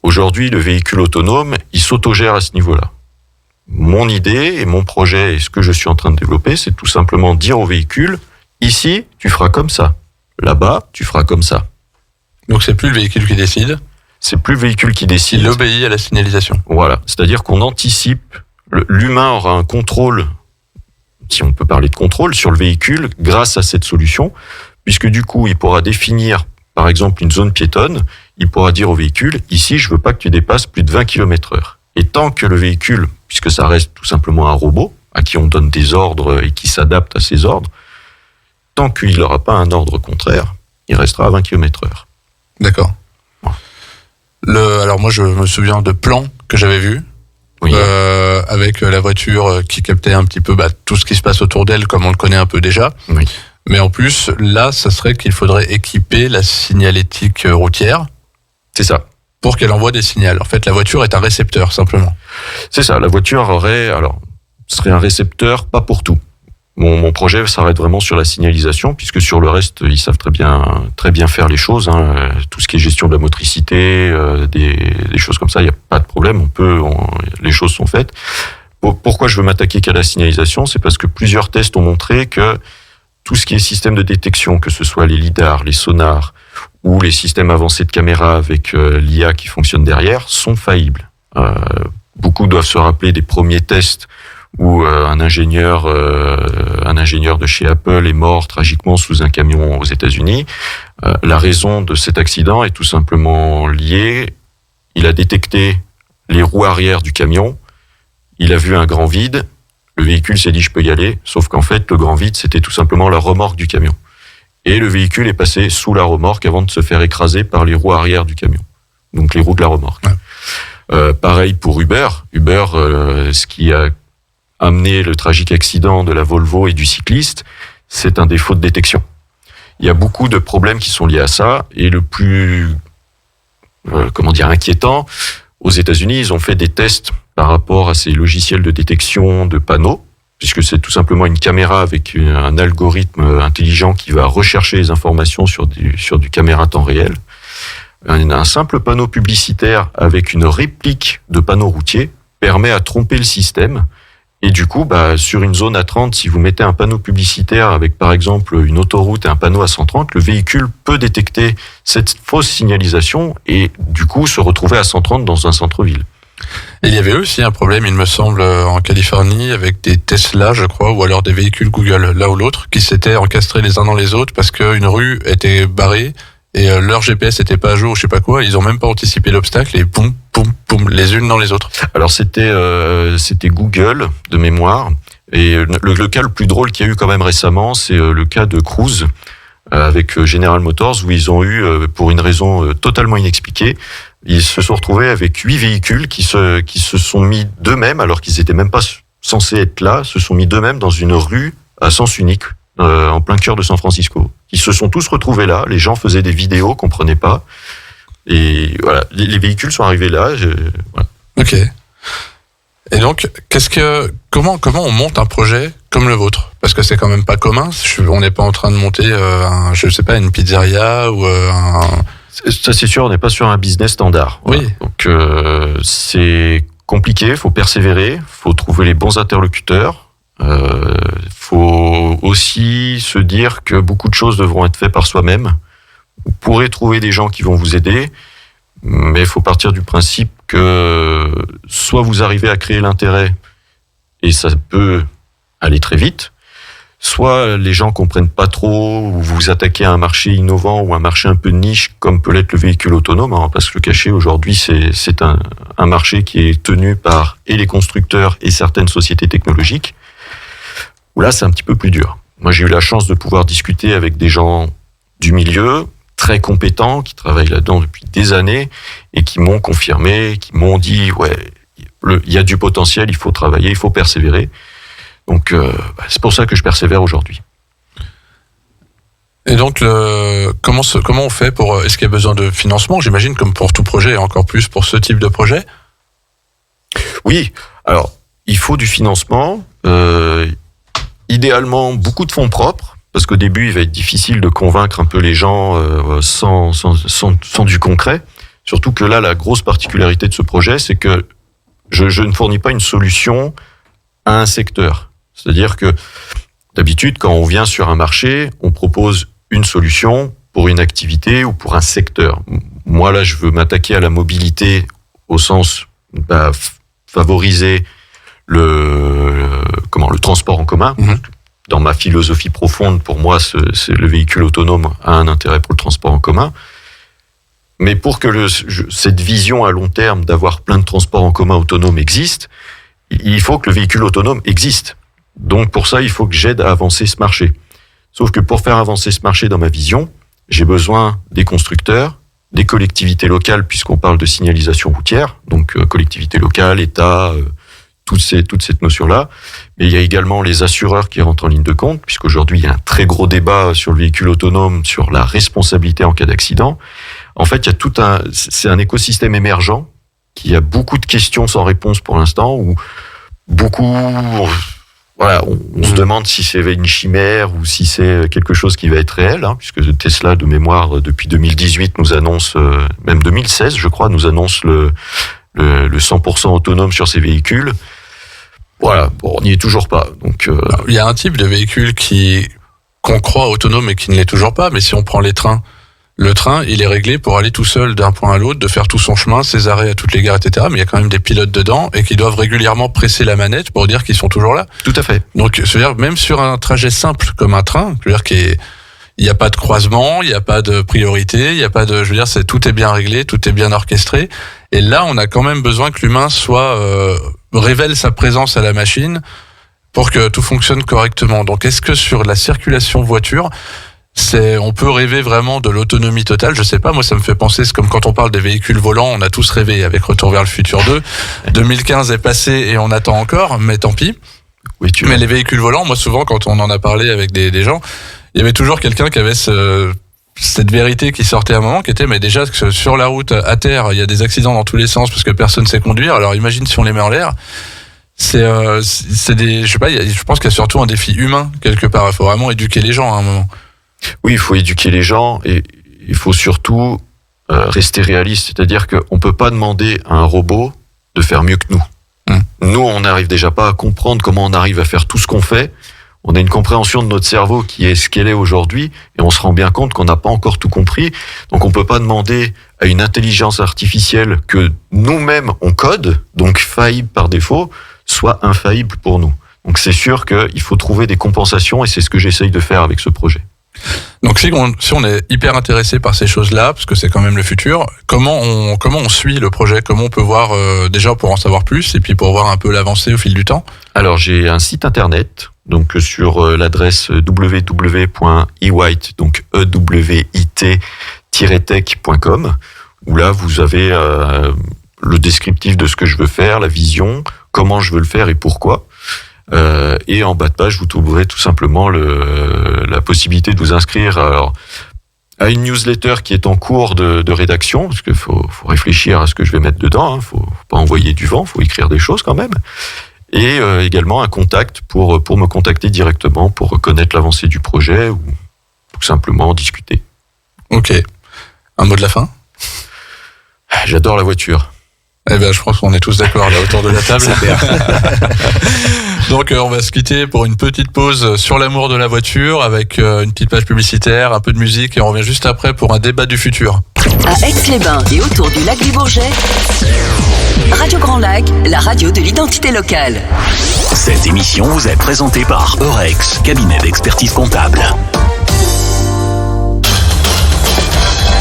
Aujourd'hui, le véhicule autonome, il s'autogère à ce niveau-là. Mon idée et mon projet et ce que je suis en train de développer, c'est tout simplement dire au véhicule, ici, tu feras comme ça. Là-bas, tu feras comme ça. Donc, c'est plus le véhicule qui décide. C'est plus le véhicule qui décide. Il obéit à la signalisation. Voilà. C'est-à-dire qu'on anticipe, l'humain aura un contrôle, si on peut parler de contrôle, sur le véhicule grâce à cette solution, puisque du coup, il pourra définir, par exemple, une zone piétonne, il pourra dire au véhicule, ici, je veux pas que tu dépasses plus de 20 km/h. Et tant que le véhicule, puisque ça reste tout simplement un robot, à qui on donne des ordres et qui s'adapte à ces ordres, tant qu'il n'aura pas un ordre contraire, il restera à 20 km/h. D'accord. Alors moi, je me souviens de plans que j'avais vus. Oui. Avec la voiture qui captait un petit peu tout ce qui se passe autour d'elle, comme on le connaît un peu déjà. Oui. Mais en plus, là, ça serait qu'il faudrait équiper la signalétique routière. C'est ça. Pour qu'elle envoie des signaux. En fait, la voiture est un récepteur, simplement. C'est ça. La voiture serait un récepteur, pas pour tout. Mon projet s'arrête vraiment sur la signalisation, puisque sur le reste, ils savent très bien faire les choses. Hein. Tout ce qui est gestion de la motricité, des choses comme ça, il n'y a pas de problème. Les choses sont faites. Pourquoi je veux m'attaquer qu'à la signalisation ? C'est parce que plusieurs tests ont montré que tout ce qui est système de détection, que ce soit les lidars, les sonars ou les systèmes avancés de caméra avec l'IA qui fonctionne derrière, sont faillibles. Beaucoup doivent se rappeler des premiers tests où un ingénieur de chez Apple est mort tragiquement sous un camion aux États-Unis. La raison de cet accident est tout simplement liée. Il a détecté les roues arrière du camion, il a vu un grand vide, le véhicule s'est dit je peux y aller, sauf qu'en fait le grand vide c'était tout simplement la remorque du camion. Et le véhicule est passé sous la remorque avant de se faire écraser par les roues arrière du camion, donc les roues de la remorque. Ouais. Pareil pour Uber. Ce qui a amené le tragique accident de la Volvo et du cycliste, c'est un défaut de détection. Il y a beaucoup de problèmes qui sont liés à ça, et le plus inquiétant, aux États-Unis, ils ont fait des tests par rapport à ces logiciels de détection de panneaux, puisque c'est tout simplement une caméra avec un algorithme intelligent qui va rechercher les informations sur du caméra temps réel. Un simple panneau publicitaire avec une réplique de panneau routier permet à tromper le système. Et du coup, sur une zone à 30, si vous mettez un panneau publicitaire avec, par exemple, une autoroute et un panneau à 130, le véhicule peut détecter cette fausse signalisation et, du coup, se retrouver à 130 dans un centre-ville. Et il y avait aussi un problème, il me semble, en Californie, avec des Tesla, je crois, ou alors des véhicules Google, l'un ou l'autre, qui s'étaient encastrés les uns dans les autres parce qu'une rue était barrée et leur GPS n'était pas à jour, je sais pas quoi, ils ont même pas anticipé l'obstacle et boum, boum, boum, les unes dans les autres. Alors c'était Google de mémoire, et le cas le plus drôle qu'il y a eu quand même récemment, c'est le cas de Cruise avec General Motors, où ils ont eu, pour une raison totalement inexpliquée, ils se sont retrouvés avec 8 véhicules qui se sont mis d'eux-mêmes, alors qu'ils étaient même pas censés être là, se sont mis d'eux-mêmes dans une rue à sens unique, en plein cœur de San Francisco. Ils se sont tous retrouvés là, les gens faisaient des vidéos, comprenaient pas, et voilà, les véhicules sont arrivés là. Voilà. Ok. Et donc, comment on monte un projet comme le vôtre ? Parce que c'est quand même pas commun. On n'est pas en train de monter, une pizzeria ou Ça c'est sûr, on n'est pas sur un business standard. Oui. Voilà. Donc c'est compliqué, faut persévérer, faut trouver les bons interlocuteurs. Faut aussi se dire que beaucoup de choses devront être faites par soi-même. Vous pourrez trouver des gens qui vont vous aider, mais il faut partir du principe que soit vous arrivez à créer l'intérêt et ça peut aller très vite, soit les gens comprennent pas trop, ou vous attaquez à un marché innovant ou un marché un peu de niche comme peut l'être le véhicule autonome. On va pas se le cacher, aujourd'hui c'est un marché qui est tenu par et les constructeurs et certaines sociétés technologiques, où là c'est un petit peu plus dur. Moi j'ai eu la chance de pouvoir discuter avec des gens du milieu, très compétents, qui travaillent là-dedans depuis des années et qui m'ont confirmé, qui m'ont dit il y a du potentiel, il faut travailler, il faut persévérer. Donc c'est pour ça que je persévère aujourd'hui. Et donc comment on fait pour, est-ce qu'il y a besoin de financement, j'imagine, comme pour tout projet et encore plus pour ce type de projet ? Oui, alors il faut du financement, idéalement beaucoup de fonds propres, parce qu'au début il va être difficile de convaincre un peu les gens sans du concret. Surtout que là, la grosse particularité de ce projet, c'est que je ne fournis pas une solution à un secteur. C'est-à-dire que d'habitude, quand on vient sur un marché, on propose une solution pour une activité ou pour un secteur. Moi, là, je veux m'attaquer à la mobilité au sens favoriser le transport en commun. Mmh. Dans ma philosophie profonde, pour moi, le véhicule autonome a un intérêt pour le transport en commun. Mais pour que cette vision à long terme d'avoir plein de transports en commun autonomes existe, il faut que le véhicule autonome existe. Donc pour ça, il faut que j'aide à avancer ce marché. Sauf que pour faire avancer ce marché dans ma vision, j'ai besoin des constructeurs, des collectivités locales, puisqu'on parle de signalisation routière, donc collectivités locales, État, toute cette notion-là. Mais il y a également les assureurs qui rentrent en ligne de compte, puisqu'aujourd'hui, il y a un très gros débat sur le véhicule autonome, sur la responsabilité en cas d'accident. En fait, il y a c'est un écosystème émergent qui a beaucoup de questions sans réponse pour l'instant, où on se demande si c'est une chimère ou si c'est quelque chose qui va être réel, puisque Tesla, de mémoire, depuis 2018 nous annonce, même 2016, je crois, nous annonce le 100% autonome sur ses véhicules. Voilà, bon, on n'y est toujours pas. Donc, il y a un type de véhicule qu'on croit autonome et qui ne l'est toujours pas, mais si on prend les trains, le train, il est réglé pour aller tout seul d'un point à l'autre, de faire tout son chemin, ses arrêts à toutes les gares, etc. Mais il y a quand même des pilotes dedans et qui doivent régulièrement presser la manette pour dire qu'ils sont toujours là. Tout à fait. Donc, c'est-à-dire, même sur un trajet simple comme un train, je veux dire il n'y a pas de croisement, il n'y a pas de priorité, il n'y a pas de, tout est bien réglé, tout est bien orchestré. Et là, on a quand même besoin que l'humain révèle sa présence à la machine pour que tout fonctionne correctement. Donc, est-ce que sur la circulation voiture, on peut rêver vraiment de l'autonomie totale? Je sais pas, moi ça me fait penser, c'est comme quand on parle des véhicules volants, on a tous rêvé avec Retour vers le futur 2. 2015 est passé et on attend encore, mais tant pis. Oui, mais les véhicules volants, moi souvent quand on en a parlé avec des gens, il y avait toujours quelqu'un qui avait cette vérité qui sortait à un moment, qui était, mais déjà que sur la route, à terre, il y a des accidents dans tous les sens parce que personne sait conduire. Alors imagine si on les met en l'air. Je pense qu'il y a surtout un défi humain quelque part. Il faut vraiment éduquer les gens à un moment. Oui, il faut éduquer les gens et il faut surtout rester réaliste. C'est-à-dire qu'on peut pas demander à un robot de faire mieux que nous. Nous, on n'arrive déjà pas à comprendre comment on arrive à faire tout ce qu'on fait. On a une compréhension de notre cerveau qui est ce qu'elle est aujourd'hui et on se rend bien compte qu'on n'a pas encore tout compris. Donc on peut pas demander à une intelligence artificielle que nous-mêmes on code, donc faillible par défaut, soit infaillible pour nous. Donc c'est sûr qu'il faut trouver des compensations et c'est ce que j'essaye de faire avec ce projet. Donc si on est hyper intéressé par ces choses-là, parce que c'est quand même le futur, comment on suit le projet? Comment on peut voir, déjà pour en savoir plus et puis pour voir un peu l'avancée au fil du temps? Alors j'ai un site internet, donc sur l'adresse www.ewhite, donc ewit-tech.com, où là vous avez le descriptif de ce que je veux faire, la vision, comment je veux le faire et pourquoi. Et en bas de page, vous trouverez tout simplement la possibilité de vous inscrire à une newsletter qui est en cours de rédaction, parce qu'il faut réfléchir à ce que je vais mettre dedans. Faut pas envoyer du vent, faut écrire des choses quand même. Et également un contact pour me contacter directement pour connaître l'avancée du projet ou tout simplement discuter. Ok. Un mot de la fin? J'adore la voiture. Eh bien, je pense qu'on est tous d'accord là autour de la table. Donc, on va se quitter pour une petite pause sur l'amour de la voiture avec une petite page publicitaire, un peu de musique et on revient juste après pour un débat du futur. À Aix-les-Bains et autour du lac du Bourget, Radio Grand Lac, la radio de l'identité locale. Cette émission vous est présentée par Eurex, cabinet d'expertise comptable.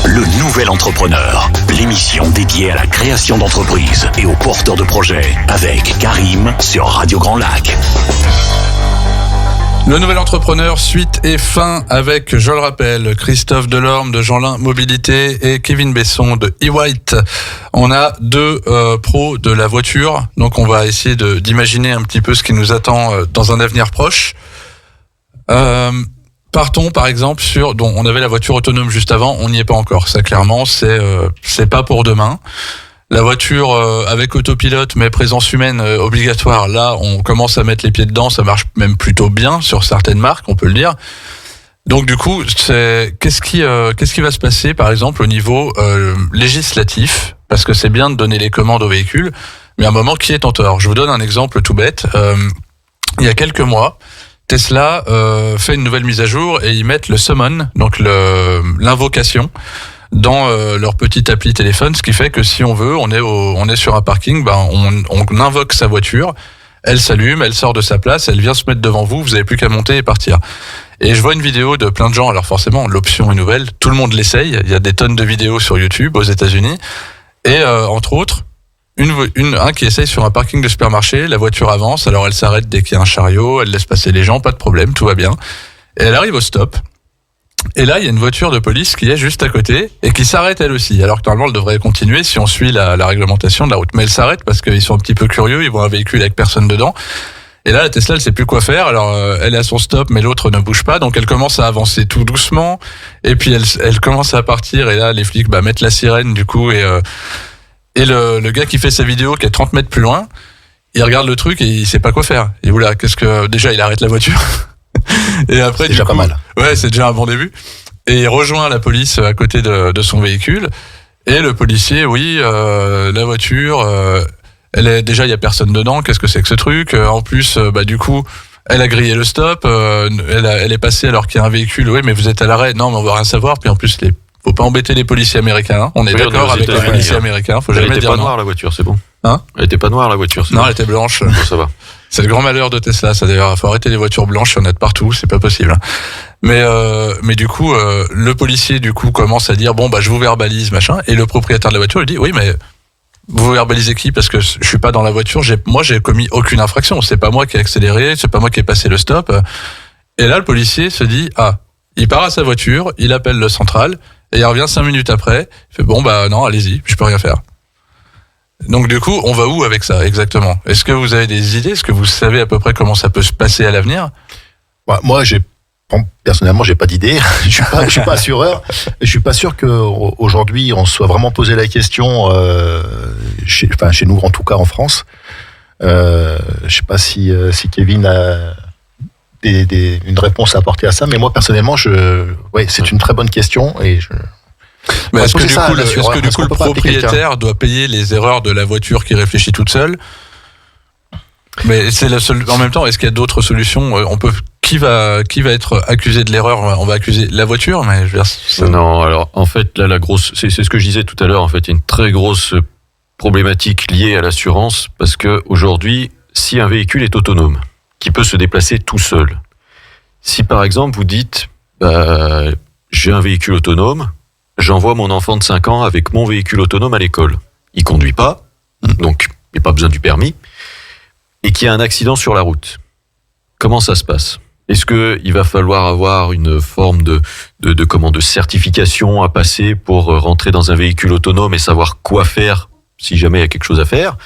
Le Nouvel Entrepreneur, l'émission dédiée à la création d'entreprises et aux porteurs de projets avec Karim sur Radio Grand Lac. Le Nouvel Entrepreneur, suite et fin avec, je le rappelle, Christophe Delorme de Jeanlin Mobilité et Kevin Besson de ewhite. On a deux pros de la voiture, donc on va essayer d'imaginer un petit peu ce qui nous attend dans un avenir proche. Partons par exemple on avait la voiture autonome juste avant, on n'y est pas encore. Ça clairement, c'est pas pour demain. La voiture avec autopilote mais présence humaine obligatoire, là on commence à mettre les pieds dedans, ça marche même plutôt bien sur certaines marques, on peut le dire. Donc du coup, qu'est-ce qui va se passer par exemple au niveau législatif, parce que c'est bien de donner les commandes aux véhicules, mais à un moment qui est en tort. Je vous donne un exemple tout bête. Il y a quelques mois, Tesla fait une nouvelle mise à jour et ils mettent le summon, donc l'invocation, dans leur petite appli téléphone, ce qui fait que si on veut, on est sur un parking, on invoque sa voiture, elle s'allume, elle sort de sa place, elle vient se mettre devant vous, vous n'avez plus qu'à monter et partir. Et je vois une vidéo de plein de gens, alors forcément l'option est nouvelle, tout le monde l'essaye, il y a des tonnes de vidéos sur YouTube aux États-Unis, et entre autres, un qui essaye sur un parking de supermarché, la voiture avance, alors elle s'arrête dès qu'il y a un chariot, elle laisse passer les gens, pas de problème, tout va bien. Et elle arrive au stop, Et là, il y a une voiture de police qui est juste à côté et qui s'arrête elle aussi. Alors que normalement, elle devrait continuer si on suit la réglementation de la route. Mais elle s'arrête parce qu'ils sont un petit peu curieux, ils voient un véhicule avec personne dedans. Et là, la Tesla, elle sait plus quoi faire. Alors, elle est à son stop, mais l'autre ne bouge pas. Donc, elle commence à avancer tout doucement. Et puis, elle commence à partir. Et là, les flics mettent la sirène, du coup. Et le gars qui fait sa vidéo, qui est 30 mètres plus loin, il regarde le truc et il sait pas quoi faire. Et voilà, déjà, il arrête la voiture. Et après, c'est déjà pas mal. Ouais, c'est déjà un bon début. Et il rejoint la police à côté de son véhicule. Et le policier, la voiture... déjà, il y a personne dedans. Qu'est-ce que c'est que ce truc? En plus, du coup, elle a grillé le stop. Elle est passée alors qu'il y a un véhicule. Oui, mais vous êtes à l'arrêt. Non, mais on va rien savoir. Puis en plus, faut pas embêter les policiers américains. Hein. On est d'accord avec les policiers américains. Faut jamais dire non. Elle était pas noire la voiture, c'est bon. Hein? Elle était pas noire la voiture. Non, elle était blanche. Bon, ça va. C'est le grand malheur de Tesla. Ça d'ailleurs, faut arrêter les voitures blanches. Il y en a de partout. C'est pas possible. Mais du coup, le policier commence à dire je vous verbalise machin. Et le propriétaire de la voiture il dit oui, mais vous verbalisez qui? Parce que je suis pas dans la voiture. Moi, j'ai commis aucune infraction. C'est pas moi qui ai accéléré. C'est pas moi qui ai passé le stop. Et là, le policier se dit il part à sa voiture, il appelle le central et il revient 5 minutes après. Il fait non, allez-y, je peux rien faire. Donc du coup, on va où avec ça exactement? Est-ce que vous avez des idées? Est-ce que vous savez à peu près comment ça peut se passer à l'avenir? Moi, personnellement, j'ai pas d'idée. Je suis pas assureur. Je suis pas sûr qu'aujourd'hui on se soit vraiment posé la question chez nous, en tout cas en France. Je sais pas si Kevin a une réponse à apporter à ça, mais moi personnellement, c'est une très bonne question et mais est-ce que du coup le propriétaire doit payer les erreurs de la voiture qui réfléchit toute seule? Mais c'est la seule. En même temps, est-ce qu'il y a d'autres solutions? Qui va être accusé de l'erreur? On va accuser la voiture, mais je veux dire. Non, alors en fait là, la grosse, c'est ce que je disais tout à l'heure. En fait, il y a une très grosse problématique liée à l'assurance parce que aujourd'hui, si un véhicule est autonome, qui peut se déplacer tout seul, si par exemple vous dites, j'ai un véhicule autonome, j'envoie mon enfant de 5 ans avec mon véhicule autonome à l'école, il conduit pas, donc il n'y a pas besoin du permis, et qu'il y a un accident sur la route, comment ça se passe? Est-ce que il va falloir avoir une forme de certification à passer pour rentrer dans un véhicule autonome et savoir quoi faire si jamais il y a quelque chose à faire?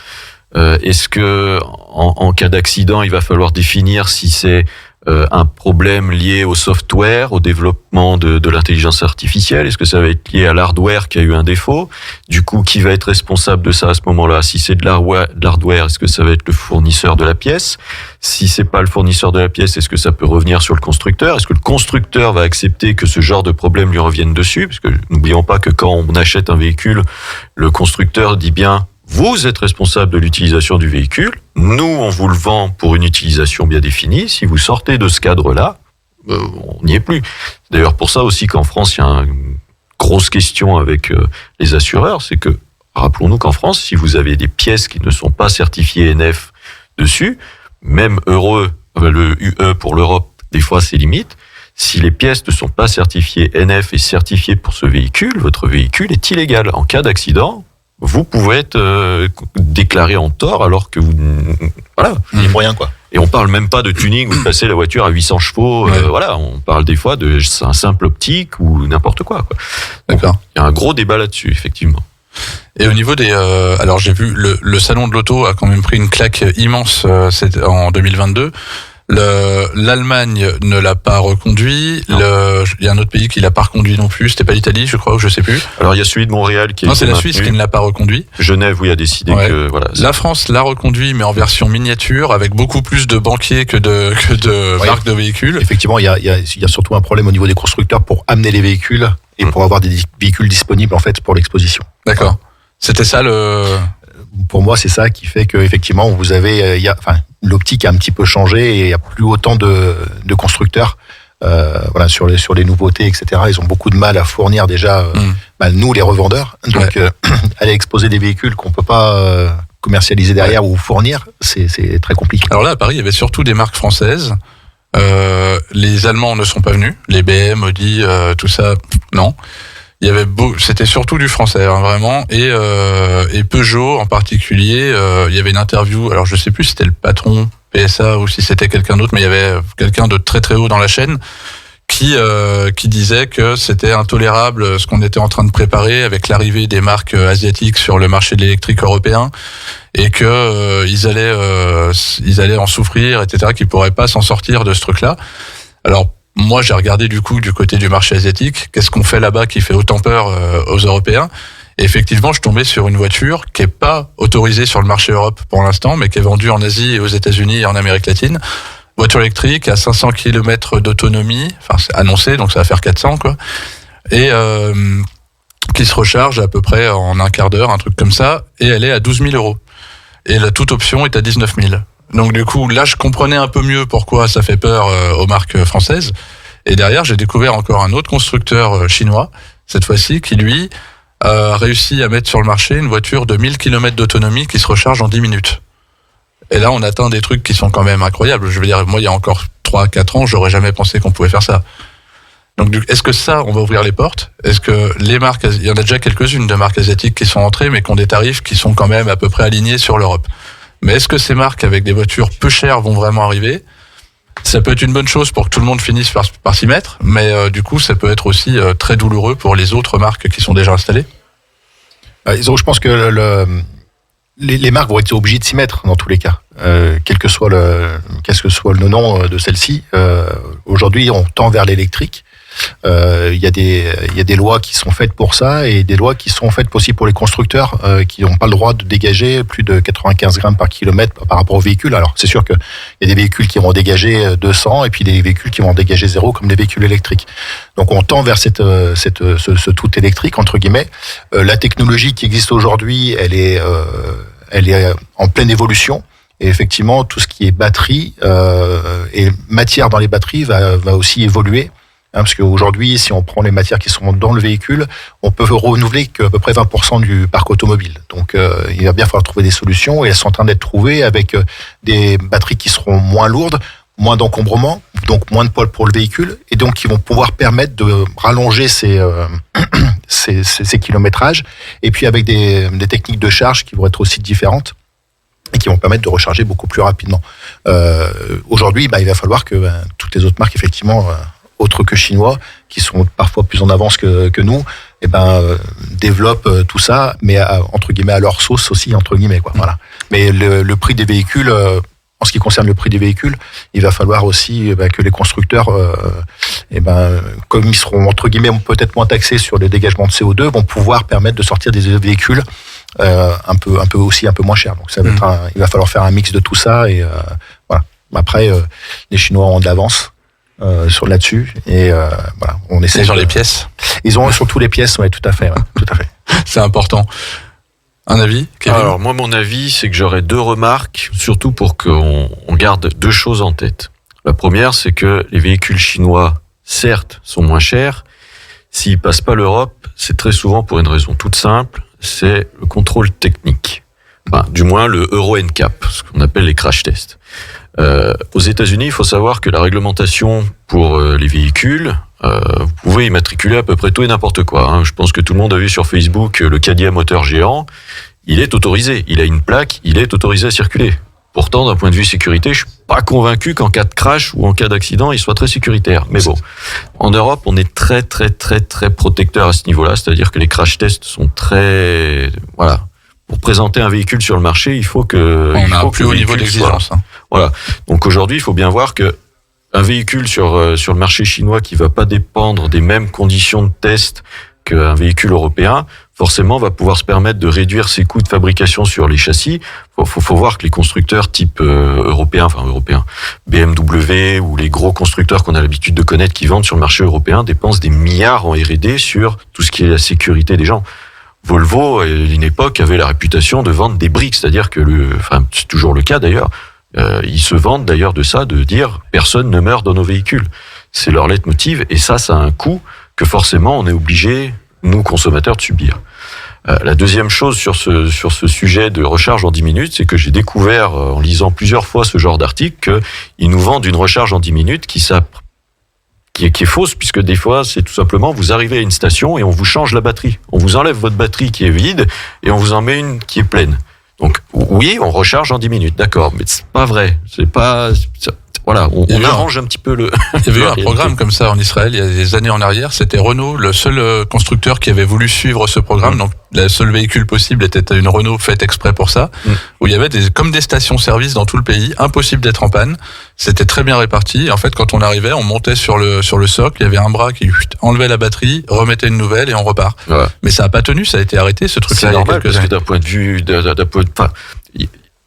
Est-ce que en cas d'accident, il va falloir définir si c'est un problème lié au software, au développement de l'intelligence artificielle? Est-ce que ça va être lié à l'hardware qui a eu un défaut? Du coup, qui va être responsable de ça à ce moment-là? Si c'est de l'hardware, est-ce que ça va être le fournisseur de la pièce? Si c'est pas le fournisseur de la pièce, est-ce que ça peut revenir sur le constructeur? Est-ce que le constructeur va accepter que ce genre de problème lui revienne dessus? Parce que n'oublions pas que quand on achète un véhicule, le constructeur dit bien: vous êtes responsable de l'utilisation du véhicule. Nous, on vous le vend pour une utilisation bien définie. Si vous sortez de ce cadre-là, on n'y est plus. C'est d'ailleurs pour ça aussi qu'en France, il y a une grosse question avec les assureurs. C'est que, rappelons-nous qu'en France, si vous avez des pièces qui ne sont pas certifiées NF dessus, même le UE pour l'Europe, des fois c'est limite. Si les pièces ne sont pas certifiées NF et certifiées pour ce véhicule, votre véhicule est illégal. En cas d'accident, vous pouvez être déclaré en tort alors que vous... Voilà. Il y a moyen, quoi. Et on parle même pas de tuning, vous passez la voiture à 800 chevaux, on parle des fois de un simple optique ou n'importe quoi. D'accord. Il y a un gros débat là-dessus, effectivement. Et au niveau des... alors j'ai vu, le salon de l'auto a quand même pris une claque immense en 2022. L'Allemagne ne l'a pas reconduit. Il y a un autre pays qui l'a pas reconduit non plus. C'était pas l'Italie, je crois, ou je sais plus. Alors il y a celui de Montréal qui a été c'est la maintenu. Suisse qui ne l'a pas reconduit. Genève, oui, a décidé que voilà. La France l'a reconduit, mais en version miniature, avec beaucoup plus de banquiers que de marques de véhicules. Effectivement, il y a surtout un problème au niveau des constructeurs pour amener les véhicules et pour avoir des véhicules disponibles en fait pour l'exposition. D'accord. Voilà. C'était ça Pour moi, c'est ça qui fait que effectivement, vous avez, l'optique a un petit peu changé et il n'y a plus autant de constructeurs. Sur les nouveautés, etc. Ils ont beaucoup de mal à fournir déjà, nous les revendeurs. Donc, aller exposer des véhicules qu'on peut pas commercialiser derrière ou fournir, c'est très compliqué. Alors là, à Paris, il y avait surtout des marques françaises. Les Allemands ne sont pas venus. Les BM, Audi, tout ça, non. Il y avait c'était surtout du français, vraiment, et Peugeot en particulier. Il y avait une interview. Alors je sais plus si c'était le patron PSA ou si c'était quelqu'un d'autre, mais il y avait quelqu'un de très très haut dans la chaîne qui disait que c'était intolérable ce qu'on était en train de préparer avec l'arrivée des marques asiatiques sur le marché de l'électrique européen et que ils allaient en souffrir, etc., qu'ils pourraient pas s'en sortir de ce truc-là. Alors moi j'ai regardé du coup du côté du marché asiatique, qu'est-ce qu'on fait là-bas qui fait autant peur aux Européens. Et effectivement, je tombais sur une voiture qui est pas autorisée sur le marché Europe pour l'instant, mais qui est vendue en Asie et aux États-Unis et en Amérique latine. Voiture électrique à 500 km d'autonomie, enfin c'est annoncé, donc ça va faire 400 quoi, et qui se recharge à peu près en un quart d'heure, un truc comme ça, et elle est à 12 000 €. Et la toute option est à 19 000. Donc du coup, là je comprenais un peu mieux pourquoi ça fait peur aux marques françaises. Et derrière, j'ai découvert encore un autre constructeur chinois, cette fois-ci, qui lui a réussi à mettre sur le marché une voiture de 1000 km d'autonomie qui se recharge en 10 minutes. Et là, on atteint des trucs qui sont quand même incroyables. Je veux dire, moi, il y a encore 3-4 ans, j'aurais jamais pensé qu'on pouvait faire ça. Donc, est-ce que ça, on va ouvrir les portes? Est-ce que les marques, il y en a déjà quelques-unes de marques asiatiques qui sont entrées, mais qui ont des tarifs qui sont quand même à peu près alignés sur l'Europe. Mais est-ce que ces marques avec des voitures peu chères vont vraiment arriver? Ça peut être une bonne chose pour que tout le monde finisse par s'y mettre, mais du coup, ça peut être aussi très douloureux pour les autres marques qui sont déjà installées. Je pense que les marques vont être obligées de s'y mettre dans tous les cas, quel que soit le nom de celle-ci. Aujourd'hui, on tend vers l'électrique. Il y a des lois qui sont faites pour ça et des lois qui sont faites aussi pour les constructeurs qui n'ont pas le droit de dégager plus de 95 grammes par kilomètre par rapport aux véhicules. Alors c'est sûr qu'il y a des véhicules qui vont dégager 200 et puis des véhicules qui vont dégager 0 comme des véhicules électriques. Donc on tend vers ce tout électrique entre guillemets. La technologie qui existe aujourd'hui, elle est en pleine évolution. Et effectivement, tout ce qui est batterie et matière dans les batteries va aussi évoluer. Parce qu'aujourd'hui, si on prend les matières qui sont dans le véhicule, on peut renouveler qu'à peu près 20% du parc automobile. Donc, il va bien falloir trouver des solutions et elles sont en train d'être trouvées avec des batteries qui seront moins lourdes, moins d'encombrement, donc moins de poids pour le véhicule et donc qui vont pouvoir permettre de rallonger ces kilométrages et puis avec des techniques de charge qui vont être aussi différentes et qui vont permettre de recharger beaucoup plus rapidement. Aujourd'hui, il va falloir que toutes les autres marques, effectivement, autres que chinois, qui sont parfois plus en avance que nous, développent tout ça, mais entre guillemets à leur sauce aussi, entre guillemets, quoi. Voilà. Mais le prix des véhicules, en ce qui concerne le prix des véhicules, il va falloir aussi que les constructeurs, comme ils seront entre guillemets peut-être moins taxés sur les dégagements de CO2, vont pouvoir permettre de sortir des véhicules un peu moins chers. Donc ça va être il va falloir faire un mix de tout ça et voilà. Après, les Chinois ont de l'avance. Là-dessus et voilà, on essaie sur les pièces. Ils ont surtout les pièces, ouais, tout à fait. C'est important. Un avis, Kevin? Alors moi, mon avis, c'est que j'aurais 2 remarques, surtout pour qu'on garde 2 choses en tête. La première, c'est que les véhicules chinois, certes, sont moins chers. S'ils passent pas l'Europe, c'est très souvent pour une raison toute simple, c'est le contrôle technique. Enfin, du moins le Euro NCAP, ce qu'on appelle les crash tests. Aux États-Unis, il faut savoir que la réglementation pour les véhicules, vous pouvez immatriculer à peu près tout et n'importe quoi. Hein. Je pense que tout le monde a vu sur Facebook le caddie à moteur géant. Il est autorisé. Il a une plaque. Il est autorisé à circuler. Pourtant, d'un point de vue sécurité, je suis pas convaincu qu'en cas de crash ou en cas d'accident, il soit très sécuritaire. Mais bon, en Europe, on est très, très, très, très protecteur à ce niveau-là. C'est-à-dire que les crash tests sont très, voilà. Pour présenter un véhicule sur le marché, il faut que on a un plus haut niveau d'exigence. Voilà. Donc aujourd'hui, il faut bien voir que un véhicule sur le marché chinois qui va pas dépendre des mêmes conditions de test qu'un véhicule européen, forcément va pouvoir se permettre de réduire ses coûts de fabrication sur les châssis. Faut voir que les constructeurs type européens, BMW ou les gros constructeurs qu'on a l'habitude de connaître qui vendent sur le marché européen dépensent des milliards en R&D sur tout ce qui est la sécurité des gens. Volvo, à une époque, avait la réputation de vendre des briques, c'est-à-dire que c'est toujours le cas d'ailleurs. Ils se vendent d'ailleurs de ça, de dire personne ne meurt dans nos véhicules. C'est leur leitmotiv et ça a un coût que forcément on est obligé, nous consommateurs, de subir. La deuxième chose sur ce sujet de recharge en 10 minutes, c'est que j'ai découvert en lisant plusieurs fois ce genre d'article qu'ils nous vendent une recharge en 10 minutes qui est fausse, puisque des fois, c'est tout simplement, vous arrivez à une station et on vous change la batterie. On vous enlève votre batterie qui est vide et on vous en met une qui est pleine. Donc, oui, on recharge en 10 minutes, d'accord, mais c'est pas vrai. voilà, on Il y avait arrange un petit peu le. Il y avait eu la un réalité. programme comme ça en Israël il y a des années en arrière. C'était Renault, le seul constructeur qui avait voulu suivre ce programme. Donc, le seul véhicule possible était une Renault faite exprès pour ça, où il y avait comme des stations-service dans tout le pays, impossible d'être en panne. C'était très bien réparti. En fait, quand on arrivait, on montait sur le socle, il y avait un bras qui enlevait la batterie, remettait une nouvelle et on repart. Ouais. Mais ça a pas tenu, ça a été arrêté ce truc-là. C'est il y a normal quelques parce que années. d'un point de vue,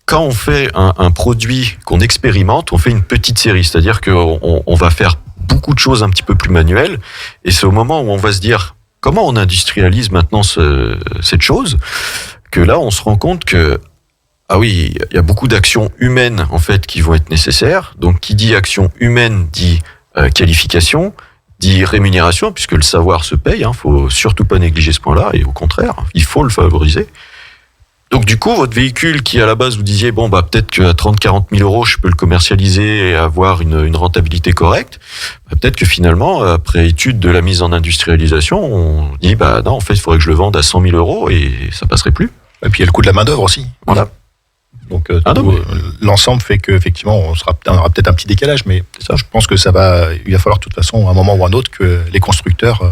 quand on fait un produit qu'on expérimente, on fait une petite série, c'est-à-dire qu'on va faire beaucoup de choses un petit peu plus manuelles, et c'est au moment où on va se dire comment on industrialise maintenant cette chose, que là on se rend compte que ah oui, il y a beaucoup d'actions humaines en fait qui vont être nécessaires. Donc qui dit action humaine dit qualification, dit rémunération, puisque le savoir se paye. Faut surtout pas négliger ce point-là, et au contraire, il faut le favoriser. Donc du coup, votre véhicule qui à la base vous disiez peut-être qu'à 30-40 000 euros je peux le commercialiser et avoir une rentabilité correcte, peut-être que finalement après étude de la mise en industrialisation, on dit non, en fait il faudrait que je le vende à 100 000 euros et ça passerait plus. Et puis il y a le coût de la main d'œuvre aussi. Voilà. Donc l'ensemble fait qu'effectivement on aura peut-être un petit décalage, mais ça, je pense que il va falloir de toute façon à un moment ou à un autre que les constructeurs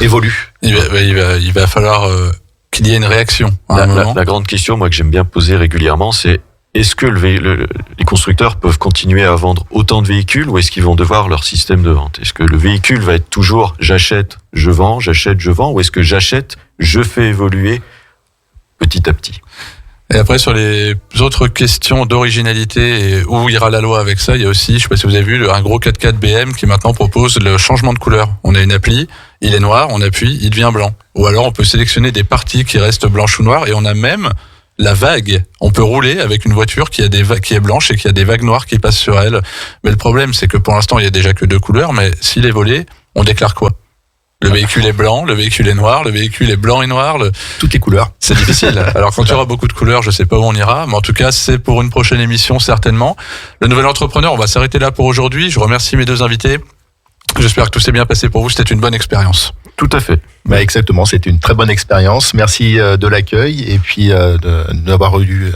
évoluent. Il va falloir qu'il y ait une réaction à un moment. La grande question, moi, que j'aime bien poser régulièrement, c'est est-ce que les constructeurs peuvent continuer à vendre autant de véhicules, ou est-ce qu'ils vont devoir leur système de vente? Est-ce que le véhicule va être toujours j'achète, je vends, ou est-ce que j'achète, je fais évoluer petit à petit? Et après, sur les autres questions d'originalité et où ira la loi avec ça, il y a aussi, je sais pas si vous avez vu, un gros 4x4 BM qui maintenant propose le changement de couleur. On a une appli, il est noir, on appuie, il devient blanc. Ou alors on peut sélectionner des parties qui restent blanches ou noires, et on a même la vague. On peut rouler avec une voiture qui est blanche et qui a des vagues noires qui passent sur elle. Mais le problème, c'est que pour l'instant, il y a déjà que 2 couleurs, mais s'il est volé, on déclare quoi? Le véhicule est blanc, le véhicule est noir, le véhicule est blanc et noir. Toutes les couleurs. C'est difficile. Alors quand il y aura beaucoup de couleurs, je sais pas où on ira, mais en tout cas, c'est pour une prochaine émission certainement. Le nouvel entrepreneur, on va s'arrêter là pour aujourd'hui. Je remercie mes 2 invités. J'espère que tout s'est bien passé pour vous. C'était une bonne expérience. Tout à fait. Exactement, c'était une très bonne expérience. Merci de l'accueil et puis d'avoir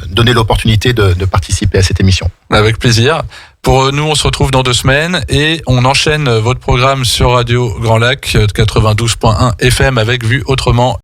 donné l'opportunité de participer à cette émission. Avec plaisir. Pour nous, on se retrouve dans 2 semaines et on enchaîne votre programme sur Radio Grand Lac 92.1 FM avec Vue Autrement.